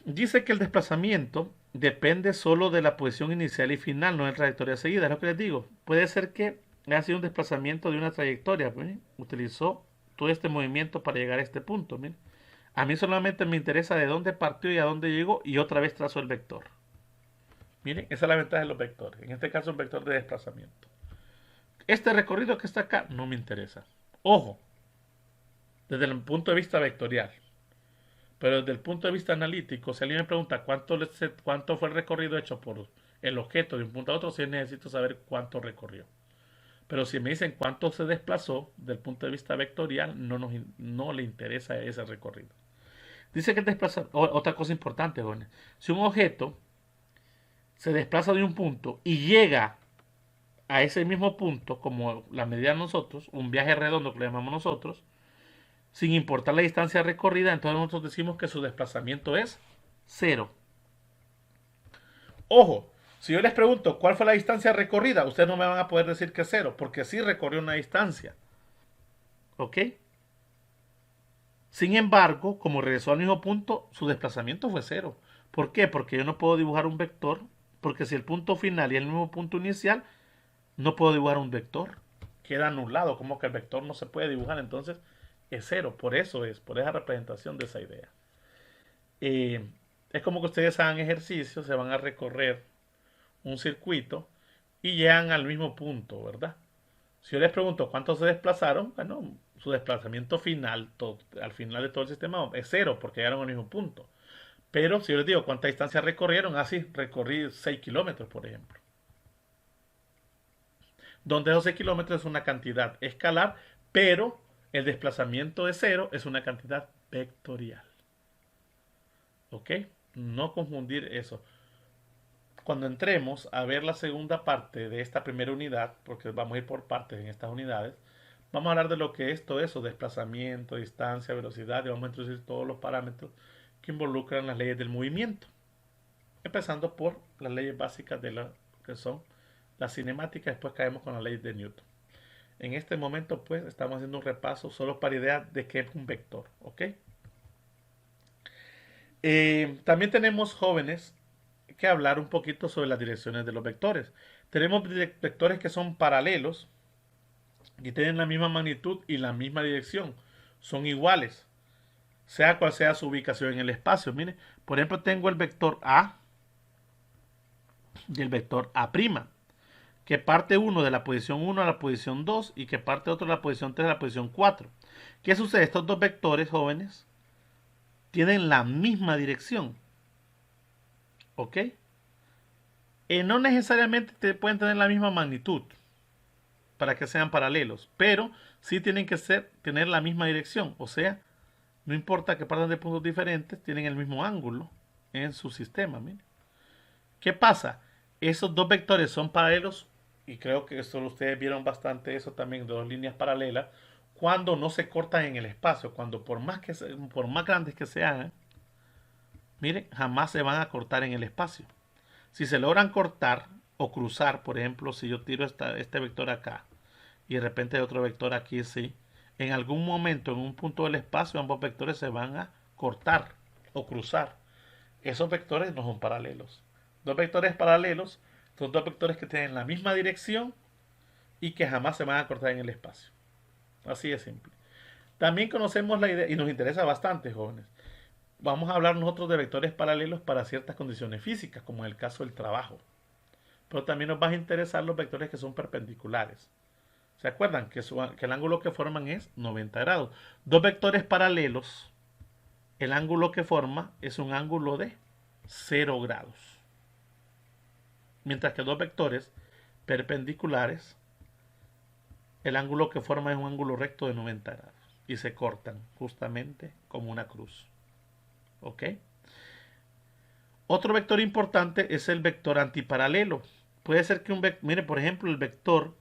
Dice que el desplazamiento depende solo de la posición inicial y final, no de la trayectoria seguida. Es lo que les digo. Puede ser que haya sido un desplazamiento de una trayectoria. ¿Miren? Utilizó todo este movimiento para llegar a este punto. ¿Miren? A mí solamente me interesa de dónde partió y a dónde llegó y otra vez trazo el vector. Miren, esa es la ventaja de los vectores. En este caso, un vector de desplazamiento. Este recorrido que está acá no me interesa. Ojo, desde el punto de vista vectorial. Pero desde el punto de vista analítico, si alguien me pregunta cuánto fue el recorrido hecho por el objeto de un punto a otro, sí necesito saber cuánto recorrió. Pero si me dicen cuánto se desplazó, desde el punto de vista vectorial, no le interesa ese recorrido. Dice que otra cosa importante, jóvenes. Si un objeto se desplaza de un punto y llega a ese mismo punto, como la medida de nosotros, un viaje redondo que le llamamos nosotros, sin importar la distancia recorrida, entonces nosotros decimos que su desplazamiento es cero. Ojo, si yo les pregunto cuál fue la distancia recorrida, ustedes no me van a poder decir que es cero, porque sí recorrió una distancia. ¿Ok? Sin embargo, como regresó al mismo punto, su desplazamiento fue cero. ¿Por qué? Porque yo no puedo dibujar un vector, porque si el punto final y el mismo punto inicial, no puedo dibujar un vector. Queda anulado, como que el vector no se puede dibujar, entonces es cero. Por eso por esa representación de esa idea. Es como que ustedes hagan ejercicio, se van a recorrer un circuito y llegan al mismo punto, ¿verdad? Si yo les pregunto cuántos se desplazaron, bueno, su desplazamiento final, al final de todo el sistema, es cero, porque llegaron al mismo punto. Pero si yo les digo cuánta distancia recorrieron, así, recorrí 6 kilómetros, por ejemplo. Donde 12 kilómetros es una cantidad escalar, pero el desplazamiento de cero es una cantidad vectorial. ¿Ok? No confundir eso. Cuando entremos a ver la segunda parte de esta primera unidad, porque vamos a ir por partes en estas unidades, vamos a hablar de lo que es todo eso, desplazamiento, distancia, velocidad, y vamos a introducir todos los parámetros que involucran las leyes del movimiento. Empezando por las leyes básicas de lo que son las cinemáticas, después caemos con las leyes de Newton. En este momento, pues, estamos haciendo un repaso solo para idea de qué es un vector, ¿ok? También tenemos, jóvenes, que hablar un poquito sobre las direcciones de los vectores. Tenemos vectores que son paralelos y tienen la misma magnitud y la misma dirección. Son iguales, sea cual sea su ubicación en el espacio. Miren, por ejemplo, tengo el vector A y el vector A', que parte uno de la posición 1 a la posición 2 y que parte otro de la posición 3 a la posición 4. ¿Qué sucede? Estos dos vectores, jóvenes, tienen la misma dirección. ¿Ok? No necesariamente pueden tener la misma magnitud para que sean paralelos, pero sí tienen que tener la misma dirección. O sea, no importa que partan de puntos diferentes, tienen el mismo ángulo en su sistema. Miren. ¿Qué pasa? Esos dos vectores son paralelos, y creo que eso ustedes vieron bastante eso también de dos líneas paralelas, cuando no se cortan en el espacio, cuando por más grandes que se hagan, miren, jamás se van a cortar en el espacio. Si se logran cortar o cruzar, por ejemplo, si yo tiro este vector acá y de repente hay otro vector aquí, sí, en algún momento, en un punto del espacio, ambos vectores se van a cortar o cruzar. Esos vectores no son paralelos. Dos vectores paralelos son dos vectores que tienen la misma dirección y que jamás se van a cortar en el espacio. Así de simple. También conocemos la idea, y nos interesa bastante, jóvenes. Vamos a hablar nosotros de vectores paralelos para ciertas condiciones físicas, como en el caso del trabajo. Pero también nos van a interesar los vectores que son perpendiculares. ¿Se acuerdan que el ángulo que forman es 90 grados? Dos vectores paralelos, el ángulo que forma es un ángulo de 0 grados. Mientras que dos vectores perpendiculares, el ángulo que forma es un ángulo recto de 90 grados. Y se cortan justamente como una cruz. ¿Ok? Otro vector importante es el vector antiparalelo. Puede ser que un vector, mire, por ejemplo, el vector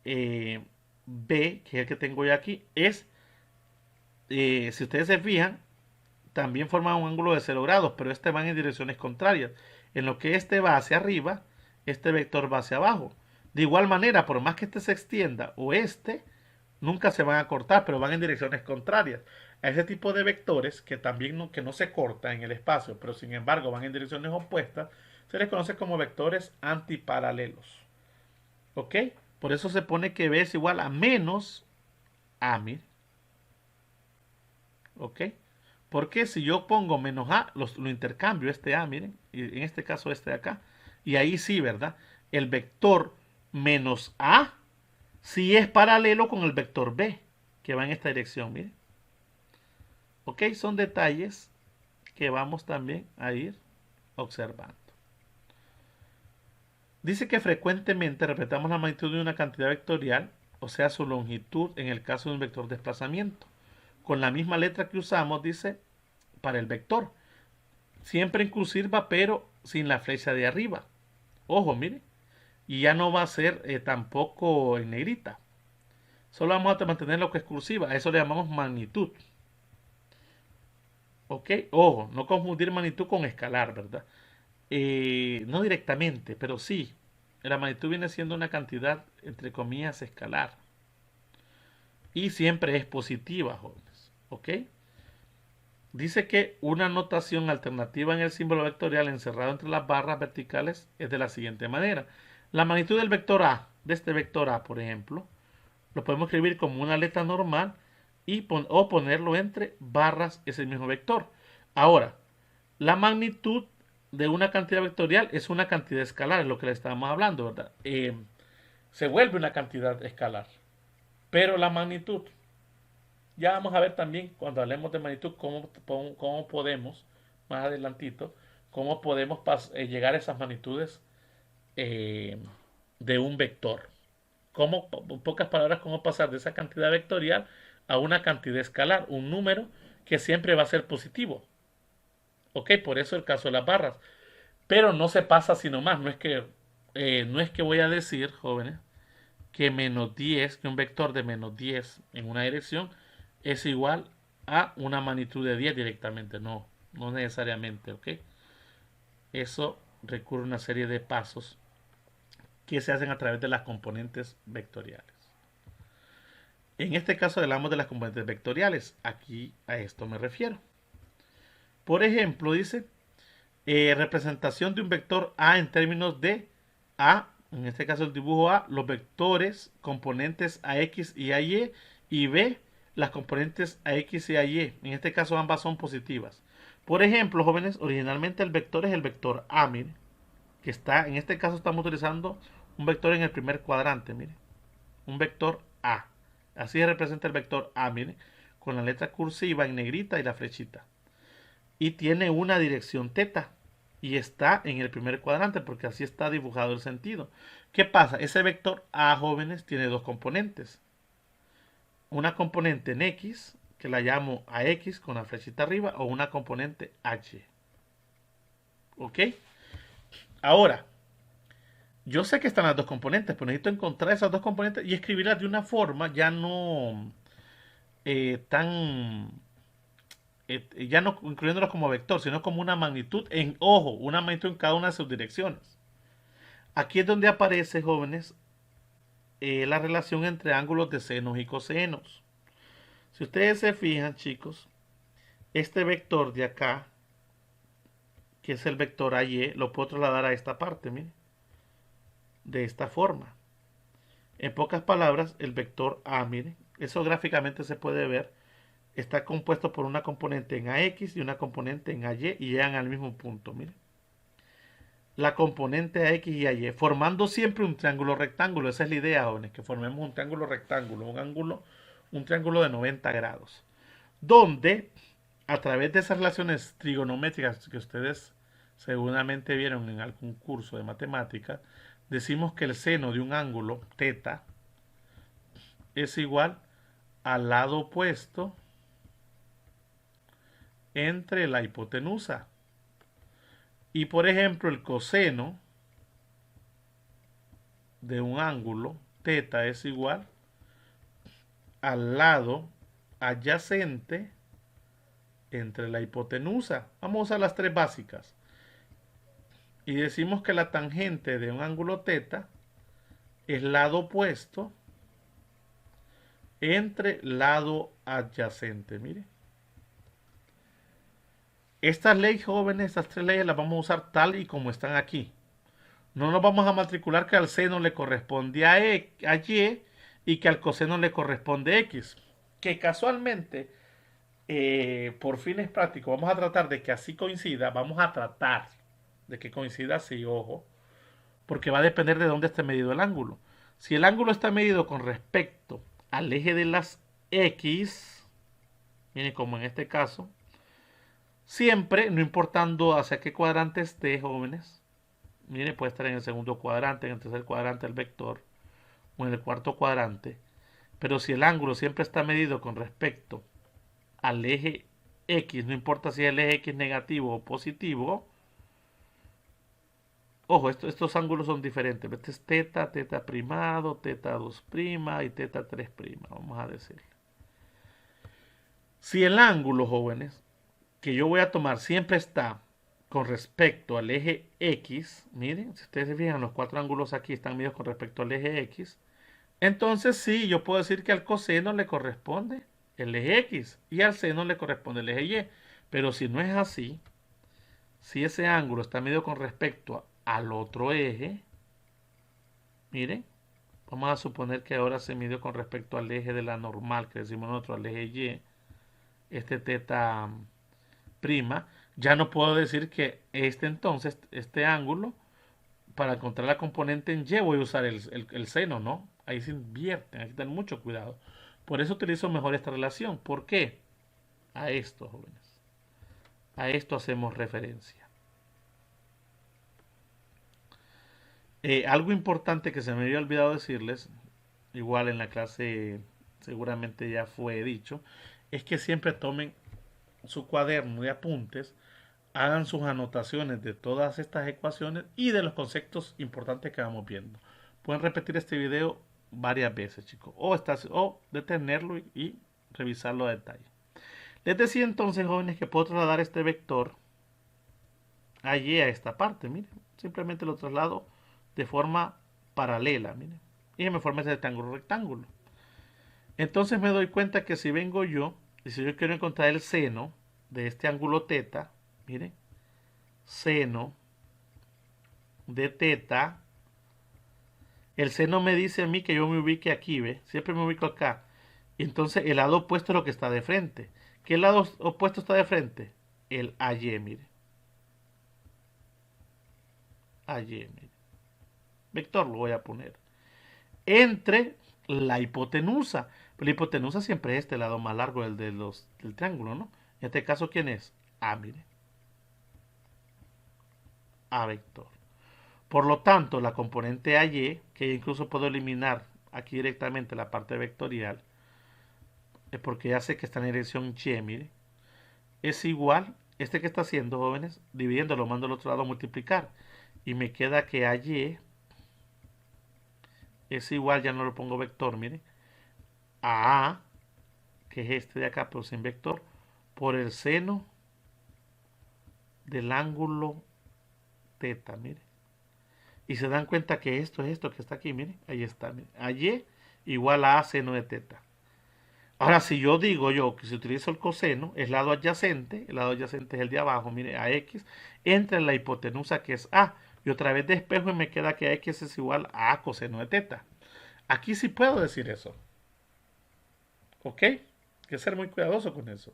B, que es el que tengo yo aquí, es, si ustedes se fijan, también forma un ángulo de 0 grados, pero este va en direcciones contrarias. En lo que este va hacia arriba, este vector va hacia abajo. De igual manera, por más que este se extienda o este, nunca se van a cortar, pero van en direcciones contrarias. A ese tipo de vectores que también que no se cortan en el espacio, pero sin embargo van en direcciones opuestas, se les conoce como vectores antiparalelos. ¿Ok? Por eso se pone que B es igual a menos A, mire. ¿Ok? Porque si yo pongo menos A, lo intercambio este A, miren, y en este caso este de acá, y ahí sí, ¿verdad? El vector menos A sí es paralelo con el vector B, que va en esta dirección, miren. ¿Ok? Son detalles que vamos también a ir observando. Dice que frecuentemente repletamos la magnitud de una cantidad vectorial, o sea, su longitud en el caso de un vector de desplazamiento, con la misma letra que usamos, dice, para el vector. Siempre en cursiva, pero sin la flecha de arriba. Ojo, mire. Y ya no va a ser tampoco en negrita. Solo vamos a mantener lo que es cursiva. A eso le llamamos magnitud. ¿Ok? Ojo, no confundir magnitud con escalar, ¿verdad? No directamente, pero sí. La magnitud viene siendo una cantidad, entre comillas, escalar. Y siempre es positiva, jóvenes. ¿Ok? Dice que una notación alternativa en el símbolo vectorial encerrado entre las barras verticales es de la siguiente manera. La magnitud del vector A, de este vector A, por ejemplo, lo podemos escribir como una letra normal o ponerlo entre barras ese mismo vector. Ahora, la magnitud de una cantidad vectorial es una cantidad escalar, es lo que le estábamos hablando, ¿verdad? Se vuelve una cantidad escalar. Pero la magnitud, ya vamos a ver también cuando hablemos de magnitud cómo podemos, más adelantito, cómo podemos llegar a esas magnitudes eh, de un vector. En pocas palabras, cómo pasar de esa cantidad vectorial a una cantidad escalar, un número que siempre va a ser positivo. Ok, por eso el caso de las barras. Pero no se pasa sino más. No es que voy a decir, jóvenes, que menos 10, que un vector de menos 10 en una dirección es igual a una magnitud de 10 directamente. No, no necesariamente, ¿ok? Eso recurre a una serie de pasos que se hacen a través de las componentes vectoriales. En este caso hablamos de las componentes vectoriales. Aquí a esto me refiero. Por ejemplo, dice representación de un vector A en términos de A, en este caso el dibujo A, los vectores componentes AX y AY, y B, las componentes AX y AY. En este caso ambas son positivas. Por ejemplo, jóvenes, originalmente el vector es el vector A, mire, que está, en este caso estamos utilizando un vector en el primer cuadrante, mire, un vector A. Así se representa el vector A, mire, con la letra cursiva en negrita y la flechita. Y tiene una dirección teta. Y está en el primer cuadrante porque así está dibujado el sentido. ¿Qué pasa? Ese vector A, jóvenes, tiene dos componentes. Una componente en X, que la llamo AX con la flechita arriba, o una componente H. ¿Ok? Ahora, yo sé que están las dos componentes, pero necesito encontrar esas dos componentes y escribirlas de una forma ya no tan ya no incluyéndolo como vector, sino como una magnitud en, ojo, una magnitud en cada una de sus direcciones. Aquí es donde aparece, jóvenes, la relación entre ángulos de senos y cosenos. Si ustedes se fijan, chicos, este vector de acá, que es el vector AY, lo puedo trasladar a esta parte, miren, de esta forma. En pocas palabras, el vector A, miren, eso gráficamente se puede ver, está compuesto por una componente en AX y una componente en AY y llegan al mismo punto, miren. La componente AX y AY, formando siempre un triángulo rectángulo. Esa es la idea, jóvenes, que formemos un triángulo rectángulo, un triángulo de 90 grados, donde a través de esas relaciones trigonométricas que ustedes seguramente vieron en algún curso de matemáticas, decimos que el seno de un ángulo θ es igual al lado opuesto entre la hipotenusa. Y por ejemplo, el coseno de un ángulo θ es igual al lado adyacente entre la hipotenusa. Vamos a usar las tres básicas. Y decimos que la tangente de un ángulo θ es lado opuesto entre lado adyacente. Mire. Estas leyes, jóvenes, estas tres leyes las vamos a usar tal y como están aquí. No nos vamos a matricular que al seno le corresponde a Y y que al coseno le corresponde X. Que casualmente, por fines prácticos, vamos a tratar de que así coincida. Vamos a tratar de que coincida así, ojo. Porque va a depender de dónde esté medido el ángulo. Si el ángulo está medido con respecto al eje de las X, miren como en este caso, siempre, no importando hacia qué cuadrante esté, jóvenes, miren, puede estar en el segundo cuadrante, en el tercer cuadrante del vector, o en el cuarto cuadrante, pero si el ángulo siempre está medido con respecto al eje X, no importa si el eje X negativo o positivo, ojo, estos ángulos son diferentes. Este es teta, teta primado, teta 2 prima y teta 3 prima, vamos a decirle. Si el ángulo, jóvenes, que yo voy a tomar siempre está con respecto al eje X, miren, si ustedes se fijan, los cuatro ángulos aquí están medidos con respecto al eje X, entonces sí, yo puedo decir que al coseno le corresponde el eje X y al seno le corresponde el eje Y. Pero si no es así, si ese ángulo está medido con respecto al otro eje, miren, vamos a suponer que ahora se midió con respecto al eje de la normal, que decimos nosotros, al eje Y, este teta prima, ya no puedo decir que este ángulo, para encontrar la componente en Y voy a usar el seno, ¿no? Ahí se invierten, hay que tener mucho cuidado. Por eso utilizo mejor esta relación. ¿Por qué? A esto, jóvenes. A esto hacemos referencia. Algo importante que se me había olvidado decirles, igual en la clase seguramente ya fue dicho, es que siempre tomen su cuaderno de apuntes, hagan sus anotaciones de todas estas ecuaciones y de los conceptos importantes que vamos viendo. Pueden repetir este video varias veces, chicos, o detenerlo y revisarlo a detalle. Les decía entonces, jóvenes, que puedo trasladar este vector allí a esta parte, miren, simplemente lo traslado de forma paralela, miren, y me forma ese rectángulo rectángulo. Entonces me doy cuenta que si vengo yo, y si yo quiero encontrar el seno de este ángulo θ, miren, seno de θ, el seno me dice a mí que yo me ubique aquí, ¿ve? Siempre me ubico acá. Y entonces el lado opuesto es lo que está de frente. ¿Qué lado opuesto está de frente? El AY, mire. AY, mire. Vector lo voy a poner. Entre la hipotenusa. Pero la hipotenusa siempre es este lado más largo del triángulo, ¿no? En este caso, ¿quién es? A, mire. A vector. Por lo tanto, la componente AY, que incluso puedo eliminar aquí directamente la parte vectorial, es porque ya sé que está en dirección Y, mire, es igual, este que está haciendo, jóvenes, dividiendo, lo mando al otro lado a multiplicar. Y me queda que AY es igual, ya no lo pongo vector, mire, a A, que es este de acá, pero sin vector, por el seno del ángulo teta, mire. Y se dan cuenta que esto es esto que está aquí, mire. Ahí está, mire. A y igual a seno de teta. Ahora, si yo digo yo que si utilizo el coseno, el lado adyacente es el de abajo, mire, a x, entre la hipotenusa que es a, y otra vez despejo y me queda que x es igual a coseno de teta. Aquí sí puedo decir eso. ¿Ok? Hay que ser muy cuidadoso con eso.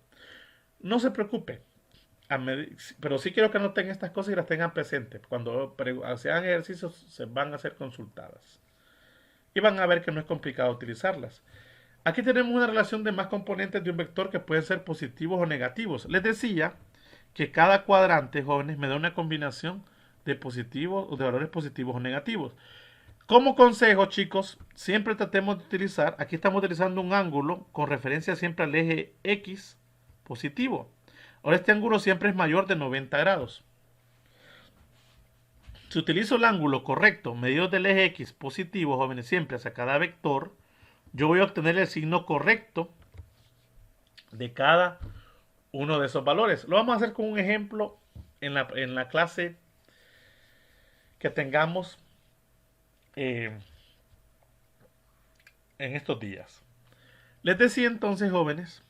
No se preocupe, pero sí quiero que anoten estas cosas y las tengan presentes. Cuando se hagan ejercicios, se van a ser consultadas. Y van a ver que no es complicado utilizarlas. Aquí tenemos una relación de más componentes de un vector que pueden ser positivos o negativos. Les decía que cada cuadrante, jóvenes, me da una combinación de positivos o de valores positivos o negativos. Como consejo, chicos, siempre tratemos de utilizar, aquí estamos utilizando un ángulo con referencia siempre al eje X positivo. Ahora este ángulo siempre es mayor de 90 grados. Si utilizo el ángulo correcto, medido del eje X positivo, jóvenes, siempre hacia cada vector, yo voy a obtener el signo correcto de cada uno de esos valores. Lo vamos a hacer con un ejemplo en la clase que tengamos en estos días. Les decía entonces, jóvenes,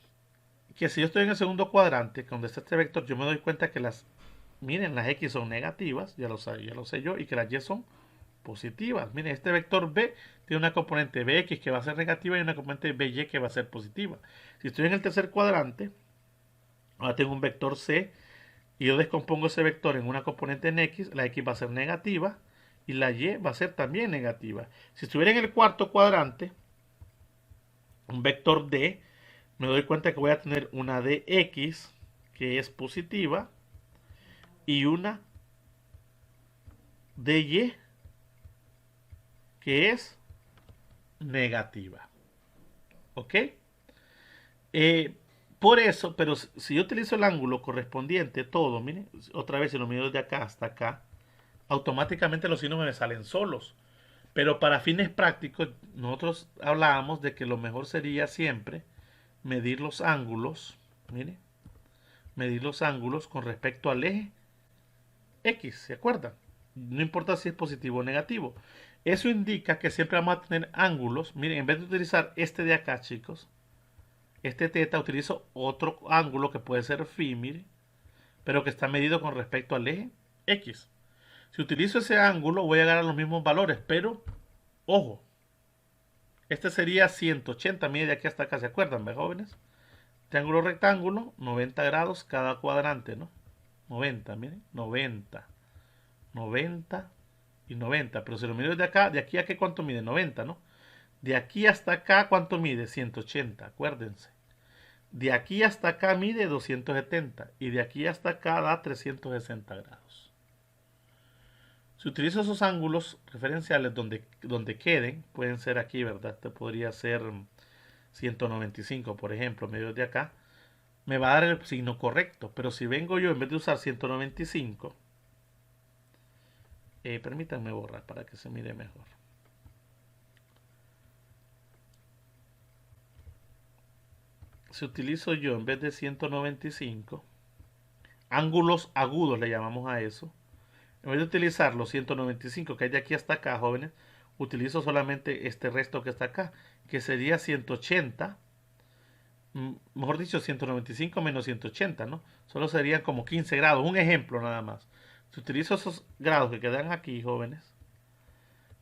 que si yo estoy en el segundo cuadrante, donde está este vector, yo me doy cuenta que miren, las X son negativas, ya lo sé yo, y que las Y son positivas. Miren, este vector B tiene una componente Bx que va a ser negativa y una componente By que va a ser positiva. Si estoy en el tercer cuadrante, ahora tengo un vector C y yo descompongo ese vector en una componente en X, la X va a ser negativa y la Y va a ser también negativa. Si estuviera en el cuarto cuadrante, un vector D, me doy cuenta que voy a tener una dx que es positiva y una dy que es negativa. ¿Ok? Por eso, pero si yo utilizo el ángulo correspondiente, todo, miren, otra vez si lo mido desde acá hasta acá, automáticamente los signos me salen solos. Pero para fines prácticos, nosotros hablábamos de que lo mejor sería siempre medir los ángulos, mire, medir los ángulos con respecto al eje X, ¿se acuerdan? No importa si es positivo o negativo. Eso indica que siempre vamos a tener ángulos. Miren, en vez de utilizar este de acá, chicos, este teta, utilizo otro ángulo que puede ser phi, mire, pero que está medido con respecto al eje X. Si utilizo ese ángulo, voy a ganar los mismos valores, pero, ojo, este sería 180, mide de aquí hasta acá, ¿se acuerdan, jóvenes? Triángulo rectángulo, 90 grados cada cuadrante, ¿no? 90, miren, 90, 90 y 90. Pero si lo mido desde acá, de aquí a qué cuánto mide, 90, ¿no? De aquí hasta acá, ¿cuánto mide? 180, acuérdense. De aquí hasta acá mide 270 y de aquí hasta acá da 360 grados. Si utilizo esos ángulos referenciales donde queden, pueden ser aquí, ¿verdad? Este podría ser 195, por ejemplo, medio de acá. Me va a dar el signo correcto. Pero si vengo yo, en vez de usar 195, permítanme borrar para que se mire mejor. Si utilizo yo, en vez de 195, ángulos agudos le llamamos a eso. En vez de utilizar los 195 que hay de aquí hasta acá, jóvenes, utilizo solamente este resto que está acá, que sería 180, mejor dicho, 195 menos 180, ¿no? Solo serían como 15 grados, un ejemplo nada más. Si utilizo esos grados que quedan aquí, jóvenes,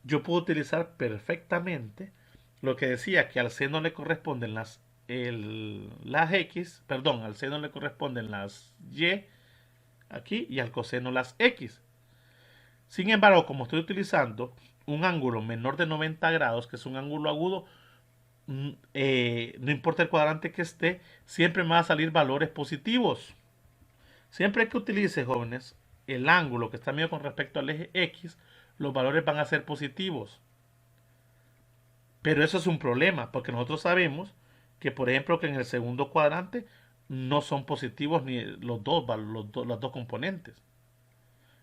yo puedo utilizar perfectamente lo que decía que al seno le corresponden las X, perdón, al seno le corresponden las Y aquí y al coseno las X. Sin embargo, como estoy utilizando un ángulo menor de 90 grados, que es un ángulo agudo, no importa el cuadrante que esté, siempre me van a salir valores positivos. Siempre que utilice, jóvenes, el ángulo que está medido con respecto al eje X, los valores van a ser positivos. Pero eso es un problema, porque nosotros sabemos que, por ejemplo, que en el segundo cuadrante no son positivos ni las dos componentes.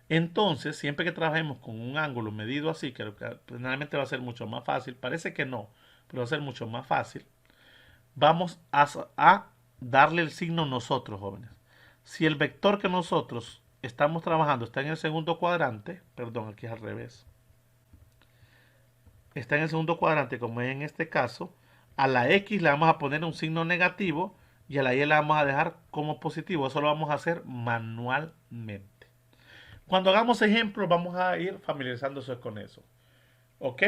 Entonces, siempre que trabajemos con un ángulo medido así, que generalmente va a ser mucho más fácil, parece que no, pero va a ser mucho más fácil, vamos a darle el signo nosotros, jóvenes. Si el vector que nosotros estamos trabajando está en el segundo cuadrante, perdón, aquí es al revés, está en el segundo cuadrante, como es en este caso, a la X le vamos a poner un signo negativo y a la Y la vamos a dejar como positivo. Eso lo vamos a hacer manualmente. Cuando hagamos ejemplos, vamos a ir familiarizándose con eso. ¿Ok?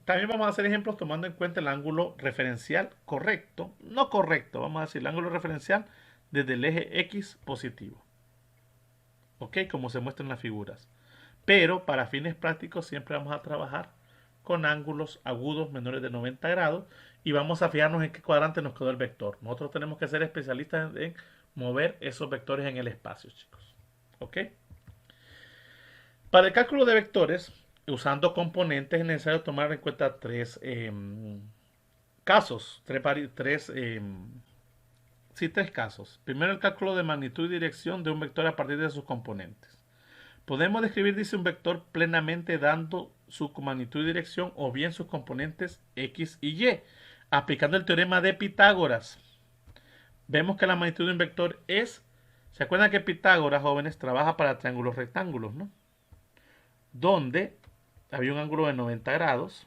También vamos a hacer ejemplos tomando en cuenta el ángulo referencial correcto, no correcto, vamos a decir el ángulo referencial desde el eje X positivo. ¿Ok? Como se muestra en las figuras. Pero para fines prácticos siempre vamos a trabajar con ángulos agudos menores de 90 grados y vamos a fijarnos en qué cuadrante nos quedó el vector. Nosotros tenemos que ser especialistas en mover esos vectores en el espacio, chicos. ¿Ok? Para el cálculo de vectores, usando componentes, es necesario tomar en cuenta tres casos. Tres casos. Primero, el cálculo de magnitud y dirección de un vector a partir de sus componentes. Podemos describir, dice, un vector plenamente dando su magnitud y dirección o bien sus componentes X y Y, aplicando el teorema de Pitágoras. Vemos que la magnitud de un vector es, ¿se acuerdan que Pitágoras, jóvenes, trabaja para triángulos rectángulos, ¿no? Donde había un ángulo de 90 grados.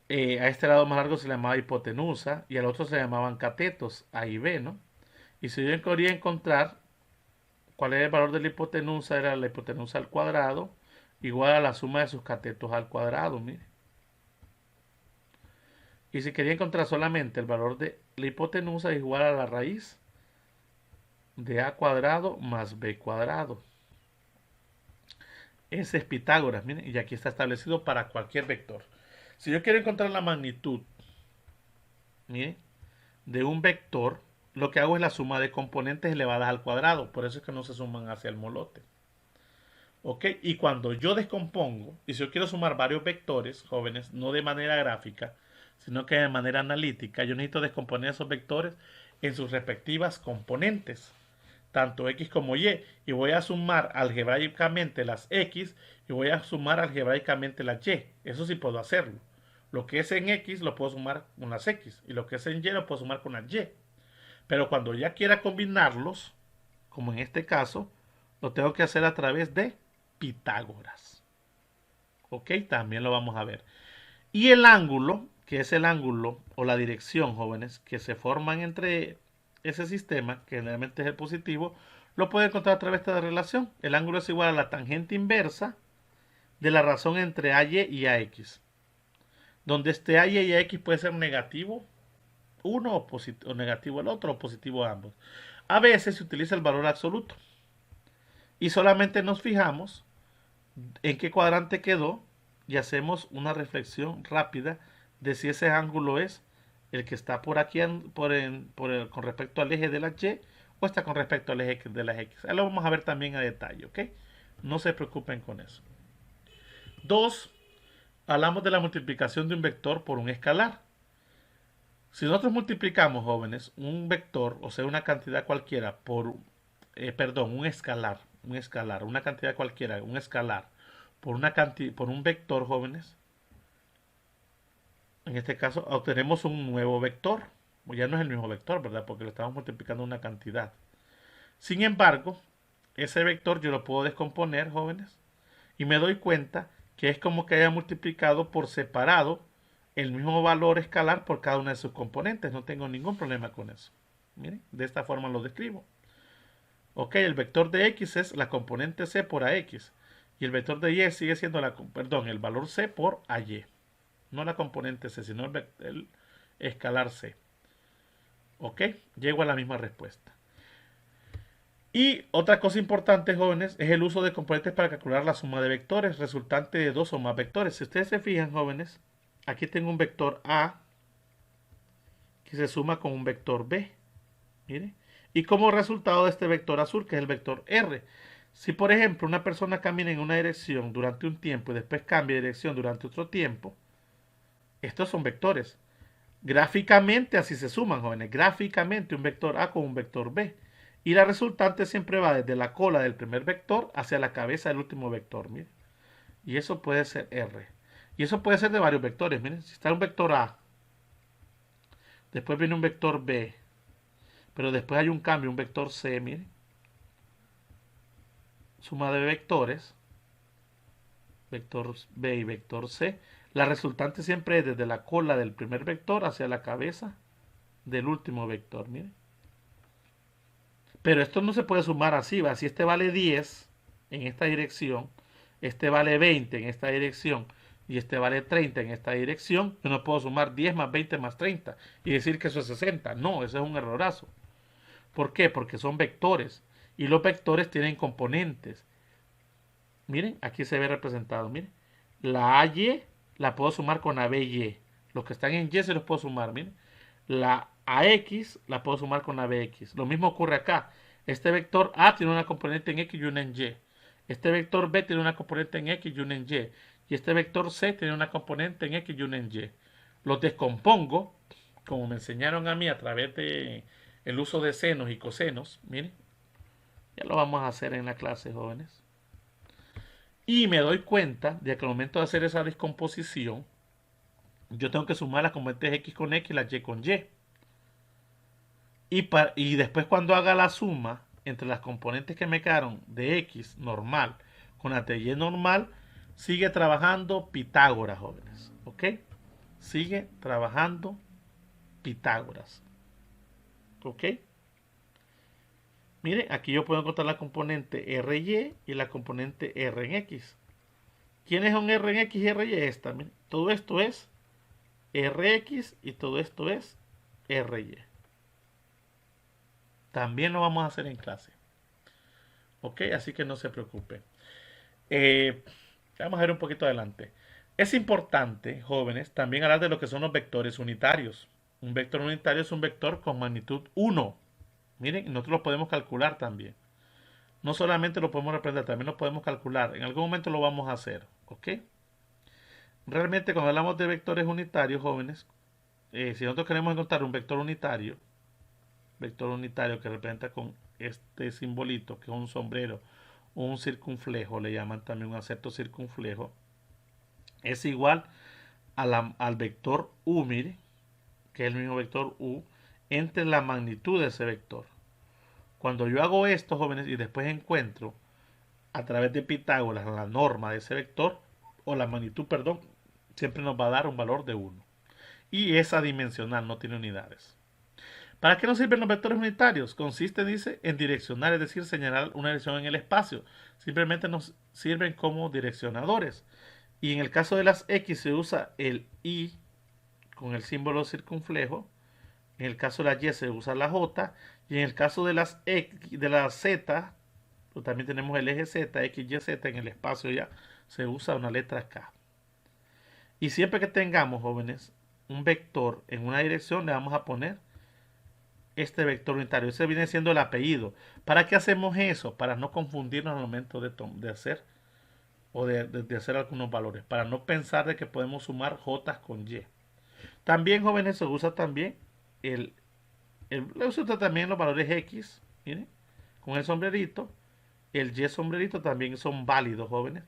A este lado más largo se le llamaba hipotenusa y al otro se llamaban catetos, A y B, ¿no? Y si yo quería encontrar cuál era el valor de la hipotenusa, era la hipotenusa al cuadrado igual a la suma de sus catetos al cuadrado, mire. Y si quería encontrar solamente el valor de la hipotenusa, igual a la raíz de a cuadrado más b cuadrado. Ese es Pitágoras, miren, y aquí está establecido para cualquier vector. Si yo quiero encontrar la magnitud, miren, de un vector, lo que hago es la suma de componentes elevadas al cuadrado. Por eso es que no se suman hacia el molote. ¿Ok? Y cuando yo descompongo, y si yo quiero sumar varios vectores, jóvenes, no de manera gráfica, sino que de manera analítica, yo necesito descomponer esos vectores en sus respectivas componentes, tanto X como Y, y voy a sumar algebraicamente las X y voy a sumar algebraicamente las Y. Eso sí puedo hacerlo. Lo que es en X lo puedo sumar con las X y lo que es en Y lo puedo sumar con las Y. Pero cuando ya quiera combinarlos, como en este caso, lo tengo que hacer a través de Pitágoras. ¿Ok? También lo vamos a ver. Y el ángulo, que es el ángulo o la dirección, jóvenes, que se forman entre ese sistema, que generalmente es el positivo, lo puede encontrar a través de esta relación. El ángulo es igual a la tangente inversa de la razón entre AY y AX. Donde este AY y AX puede ser negativo uno o negativo el otro o positivo ambos. A veces se utiliza el valor absoluto. Y solamente nos fijamos en qué cuadrante quedó y hacemos una reflexión rápida de si ese ángulo es el que está por aquí con respecto al eje de la Y o está con respecto al eje de las X. Ahí lo vamos a ver también a detalle, ¿ok? No se preocupen con eso. 2. Hablamos de la multiplicación de un vector por un escalar. Si nosotros multiplicamos, jóvenes, un vector, o sea, una cantidad cualquiera por, un escalar, una cantidad cualquiera, un escalar, por un vector, jóvenes, en este caso obtenemos un nuevo vector. Ya no es el mismo vector, ¿verdad? Porque lo estamos multiplicando una cantidad. Sin embargo, ese vector yo lo puedo descomponer, jóvenes, y me doy cuenta que es como que haya multiplicado por separado el mismo valor escalar por cada una de sus componentes. No tengo ningún problema con eso. Miren, de esta forma lo describo. Ok, el vector de X es la componente C por AX. Y el vector de Y sigue siendo el valor C por AY. No la componente C, sino el escalar C. Ok, llego a la misma respuesta. Y otra cosa importante, jóvenes, es el uso de componentes para calcular la suma de vectores resultante de dos o más vectores. Si ustedes se fijan, jóvenes, aquí tengo un vector A que se suma con un vector B. Mire. Y como resultado de este vector azul, que es el vector R. Si, por ejemplo, una persona camina en una dirección durante un tiempo y después cambia de dirección durante otro tiempo, estos son vectores. Gráficamente así se suman, jóvenes. Gráficamente un vector A con un vector B. Y la resultante siempre va desde la cola del primer vector hacia la cabeza del último vector. Miren. Y eso puede ser R. Y eso puede ser de varios vectores. Miren, si está un vector A Después viene un vector B. Pero después hay un cambio, un vector C, miren. Suma de vectores. Vector B y vector C. La resultante siempre es desde la cola del primer vector hacia la cabeza del último vector, miren. Pero esto no se puede sumar así, va. Si este vale 10 en esta dirección, este vale 20 en esta dirección y este vale 30 en esta dirección, yo no puedo sumar 10 más 20 más 30 y decir que eso es 60. No, ese es un errorazo. ¿Por qué? Porque son vectores y los vectores tienen componentes. Miren, aquí se ve representado, miren. La AY la puedo sumar con la BY. Los que están en Y se los puedo sumar, miren. La AX la puedo sumar con la BX. Lo mismo ocurre acá. Este vector A tiene una componente en X y una en Y. Este vector B tiene una componente en X y una en Y. Y este vector C tiene una componente en X y una en Y. Los descompongo, como me enseñaron a mí a través de el uso de senos y cosenos. Miren, ya lo vamos a hacer en la clase, jóvenes. Y me doy cuenta de que al momento de hacer esa descomposición, yo tengo que sumar las componentes X con X y las Y con Y. Y después cuando haga la suma entre las componentes que me quedaron de X normal con la de Y normal, sigue trabajando Pitágoras, jóvenes. ¿Ok? Sigue trabajando Pitágoras. ¿Ok? Mire, aquí yo puedo encontrar la componente RY y la componente R en X. ¿Quiénes son R en X y RY? Esta. Mire, todo esto es Rx y todo esto es Ry. También lo vamos a hacer en clase. ¿Ok? Así que no se preocupe. Vamos a ver un poquito adelante. Es importante, jóvenes, también hablar de lo que son los vectores unitarios. Un vector unitario es un vector con magnitud 1. Miren, nosotros lo podemos calcular también. No solamente lo podemos representar, también lo podemos calcular. En algún momento lo vamos a hacer. ¿Ok? Realmente cuando hablamos de vectores unitarios, jóvenes, si nosotros queremos encontrar un vector unitario que representa con este simbolito, que es un sombrero o un circunflejo, le llaman también un acepto circunflejo, es igual al vector U, mire, que es el mismo vector U, entre la magnitud de ese vector. Cuando yo hago esto, jóvenes, y después encuentro a través de Pitágoras la norma de ese vector, o la magnitud, perdón, siempre nos va a dar un valor de 1. Y es adimensional, no tiene unidades. ¿Para qué nos sirven los vectores unitarios? Consiste, dice, en direccionar, es decir, señalar una dirección en el espacio. Simplemente nos sirven como direccionadores. Y en el caso de las X se usa el I con el símbolo circunflejo. En el caso de la Y se usa la J. Y en el caso de las X, de la Z, pues también tenemos el eje Z, X, Y, Z, en el espacio ya se usa una letra K. Y siempre que tengamos, jóvenes, un vector en una dirección, le vamos a poner este vector unitario. Ese viene siendo el apellido. ¿Para qué hacemos eso? Para no confundirnos al momento de hacer o de hacer algunos valores. Para no pensar de que podemos sumar J con Y. También, jóvenes, se usa también le usa también los valores X, miren, con el sombrerito. El Y sombrerito también son válidos, jóvenes.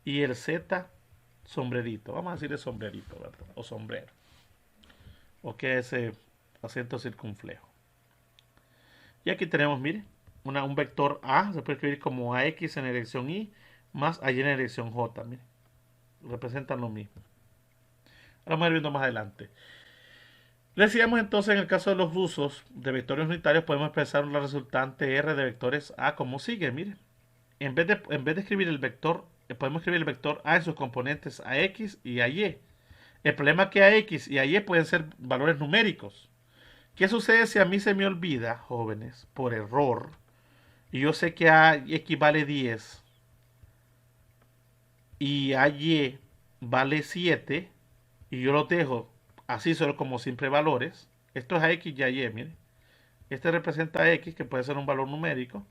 Y el Z sombrerito. Vamos a decir el sombrerito, ¿verdad? O sombrero. O que es ese acento circunflejo. Y aquí tenemos, mire, un vector A. Se puede escribir como AX en la dirección Y más AY en la dirección J. Mire, representan lo mismo. Ahora vamos a ir viendo más adelante. Decíamos entonces, en el caso de los usos de vectores unitarios, podemos expresar la resultante R de vectores A como sigue. Mire, en vez de escribir el vector, podemos escribir el vector A en sus componentes AX y AY. El problema es que AX y AY pueden ser valores numéricos. ¿Qué sucede si a mí se me olvida, jóvenes, por error, y yo sé que AX vale 10 y AY vale 7 y yo lo dejo así solo como simples valores? Esto es AX y AY, miren. Este representa a X, que puede ser un valor numérico,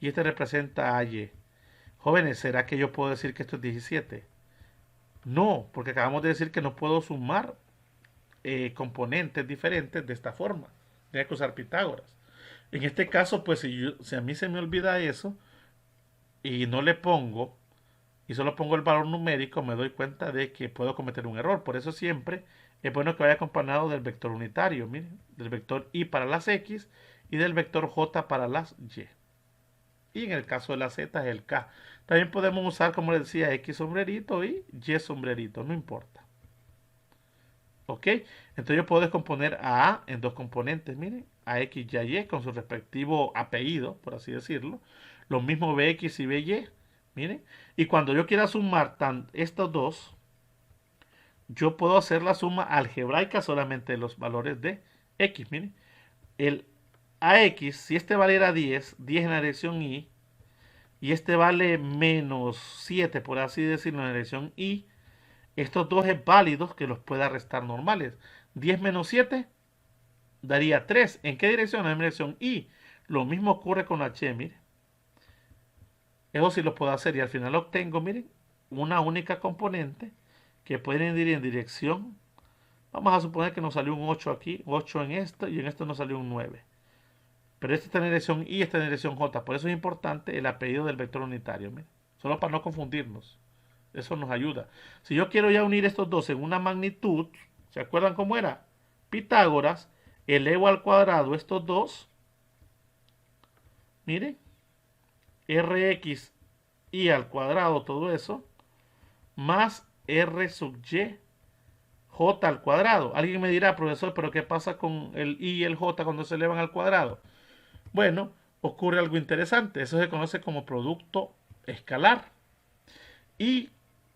y este representa a Y. Jóvenes, ¿será que yo puedo decir que esto es 17? No, porque acabamos de decir que no puedo sumar componentes diferentes de esta forma. Tengo que usar Pitágoras. En este caso, pues si a mí se me olvida eso y no le pongo y solo pongo el valor numérico, me doy cuenta de que puedo cometer un error. Por eso siempre es bueno que vaya acompañado del vector unitario, miren, del vector y para las x y del vector j para las y. Y en el caso de la z es el k. También podemos usar, como les decía, x sombrerito y y sombrerito, no importa. ¿Ok? Entonces yo puedo descomponer a en dos componentes, miren, a x y a y con su respectivo apellido, por así decirlo. Lo mismo bx y by, miren. Y cuando yo quiera sumar estos dos, yo puedo hacer la suma algebraica solamente de los valores de x, miren. El ax, si este valiera 10, 10 en la dirección y este vale menos 7, por así decirlo, en la dirección y, estos dos es válidos que los pueda restar normales. 10 menos 7 daría 3. ¿En qué dirección? En la dirección y. Lo mismo ocurre con la h, miren. Eso sí lo puedo hacer y al final obtengo, miren, una única componente que pueden ir en dirección. Vamos a suponer que nos salió un 8 aquí, 8 en esto y en esto nos salió un 9. Pero este está en dirección y esta en dirección j. Por eso es importante el apellido del vector unitario, miren. Solo para no confundirnos. Eso nos ayuda. Si yo quiero ya unir estos dos en una magnitud, ¿se acuerdan cómo era? Pitágoras, elevo al cuadrado estos dos, miren, rx y al cuadrado, todo eso, más r sub y j al cuadrado. Alguien me dirá, profesor, pero ¿qué pasa con el y y el j cuando se elevan al cuadrado? Bueno, ocurre algo interesante. Eso se conoce como producto escalar. Y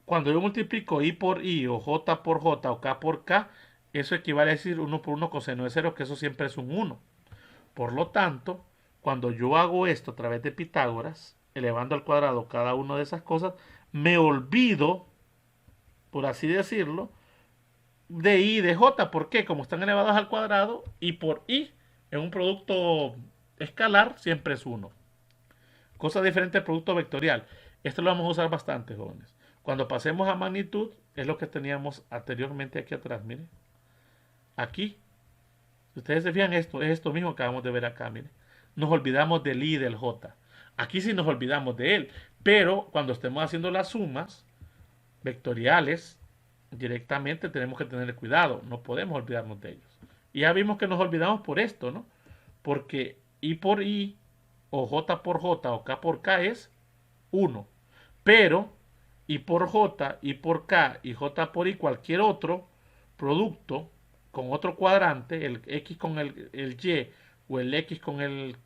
cuando yo multiplico i por i o j por j o k por k, eso equivale a decir 1 por 1 coseno de 0, que eso siempre es un 1. Por lo tanto, cuando yo hago esto a través de Pitágoras, elevando al cuadrado cada una de esas cosas, me olvido, por así decirlo, de i y de j. ¿Por qué? Como están elevadas al cuadrado, i por i en un producto escalar siempre es 1. Cosa diferente al producto vectorial. Esto lo vamos a usar bastante, jóvenes. Cuando pasemos a magnitud, es lo que teníamos anteriormente aquí atrás, miren. Aquí, si ustedes se fijan, esto es esto mismo que acabamos de ver acá, miren. Nos olvidamos del i y del j. Aquí sí nos olvidamos de él. Pero cuando estemos haciendo las sumas vectoriales, directamente tenemos que tener cuidado. No podemos olvidarnos de ellos. Y ya vimos que nos olvidamos por esto, ¿no? Porque i por i, o j por j, o k por k es 1. Pero i por j, i por k y j por i, cualquier otro producto con otro cuadrante, el x con el y o el x con el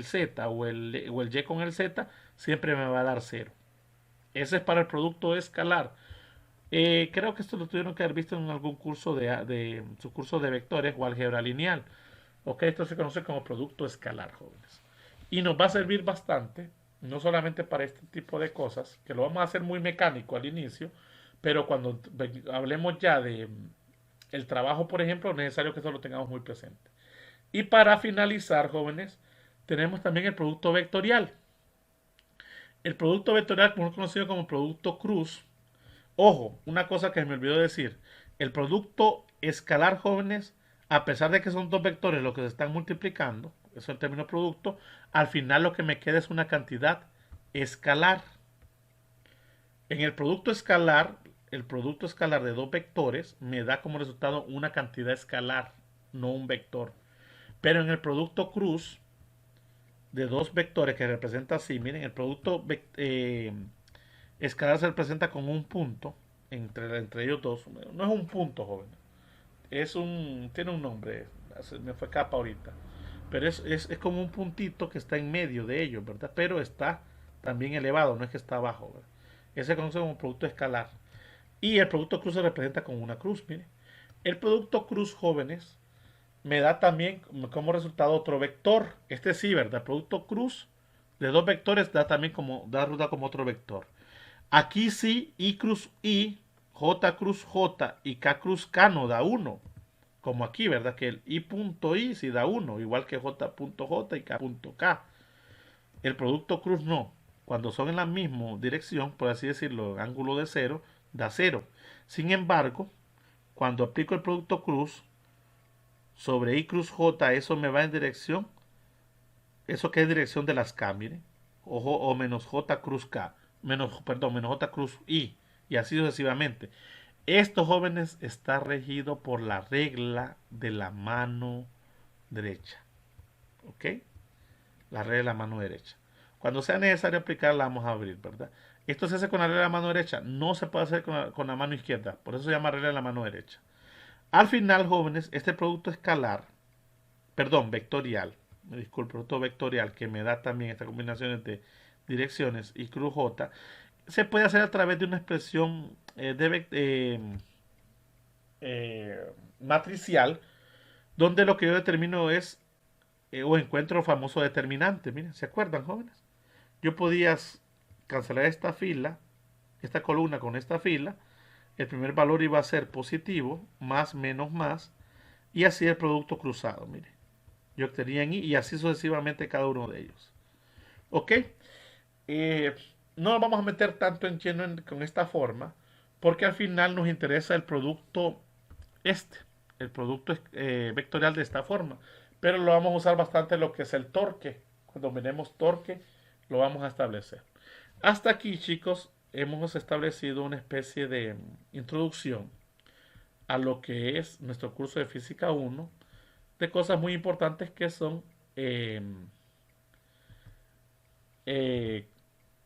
z o el y con el z, siempre me va a dar 0. Ese es para el producto escalar. Creo que esto lo tuvieron que haber visto en algún curso de su curso de vectores o álgebra lineal. Ok, esto se conoce como producto escalar, jóvenes. Y nos va a servir bastante, no solamente para este tipo de cosas, que lo vamos a hacer muy mecánico al inicio, pero cuando hablemos ya de el trabajo, por ejemplo, es necesario que eso lo tengamos muy presente. Y para finalizar, jóvenes, tenemos también el producto vectorial. El producto vectorial, como conocido como producto cruz. Ojo, una cosa que me olvidó decir. El producto escalar, jóvenes, a pesar de que son dos vectores los que se están multiplicando, eso es el término producto, al final lo que me queda es una cantidad escalar. En el producto escalar de dos vectores me da como resultado una cantidad escalar, no un vector. Pero en el producto cruz de dos vectores que representa así, miren, el producto escalar se representa con un punto entre ellos dos. No es un punto, joven. Tiene un nombre, me fue capa ahorita. Pero es como un puntito que está en medio de ellos, ¿verdad? Pero está también elevado, no es que está abajo, ¿verdad? Ese se conoce como producto escalar. Y el producto cruz se representa con una cruz, mire. El producto cruz, jóvenes, me da también como resultado otro vector. Este sí, ¿verdad? El producto cruz de dos vectores da ruta como otro vector. Aquí sí, I cruz I, J cruz J y K cruz K no da 1. Como aquí, ¿verdad? Que el I punto I sí da 1, igual que J punto J y K punto K. El producto cruz no. Cuando son en la misma dirección, por así decirlo, ángulo de 0, da 0. Sin embargo, cuando aplico el producto cruz sobre I cruz J, eso me va en dirección, eso que es dirección de las K, miren, o menos J cruz K. menos J cruz I, y así sucesivamente. Estos jóvenes está regido por la regla de la mano derecha. ¿Ok? La regla de la mano derecha. Cuando sea necesario aplicarla, vamos a abrir, ¿verdad? Esto se hace con la regla de la mano derecha, no se puede hacer con la mano izquierda, por eso se llama regla de la mano derecha. Al final, jóvenes, este producto escalar, perdón, vectorial, me disculpo, producto vectorial que me da también estas combinaciones de direcciones y cruz J, se puede hacer a través de una expresión matricial, donde lo que yo determino es o encuentro el famoso determinante. Miren, ¿se acuerdan, jóvenes? Yo podía cancelar esta fila, esta columna con esta fila. El primer valor iba a ser positivo, más menos más, y así el producto cruzado. Mire, yo obtenía en I y así sucesivamente cada uno de ellos. ¿Ok? Eh, no nos vamos a meter tanto en lleno con esta forma, porque al final nos interesa el producto este, el producto vectorial de esta forma. Pero lo vamos a usar bastante lo que es el torque. Cuando miremos torque, lo vamos a establecer. Hasta aquí, chicos, hemos establecido una especie de introducción a lo que es nuestro curso de Física 1, de cosas muy importantes que son eh, eh,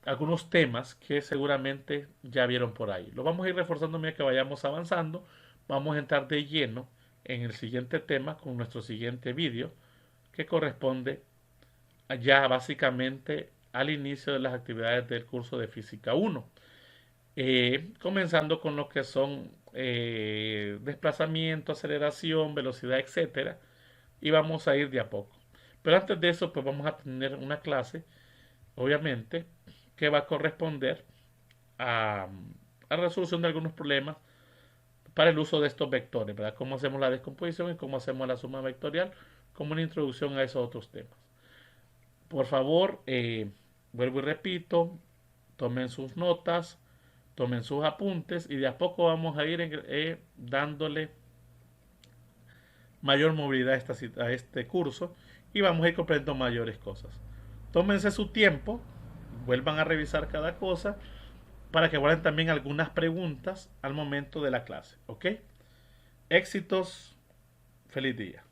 algunos temas que seguramente ya vieron por ahí. Lo vamos a ir reforzando a medida que vayamos avanzando. Vamos a entrar de lleno en el siguiente tema con nuestro siguiente vídeo, que corresponde ya básicamente al inicio de las actividades del curso de Física 1. Comenzando con lo que son desplazamiento, aceleración, velocidad, etcétera, y vamos a ir de a poco. Pero antes de eso, pues vamos a tener una clase, obviamente, que va a corresponder a la resolución de algunos problemas para el uso de estos vectores, ¿verdad? Cómo hacemos la descomposición y cómo hacemos la suma vectorial, como una introducción a esos otros temas. Por favor, vuelvo y repito, tomen sus notas, tomen sus apuntes y de a poco vamos a ir dándole mayor movilidad a este curso y vamos a ir comprendiendo mayores cosas. Tómense su tiempo, vuelvan a revisar cada cosa para que guarden también algunas preguntas al momento de la clase. ¿Ok? Éxitos, feliz día.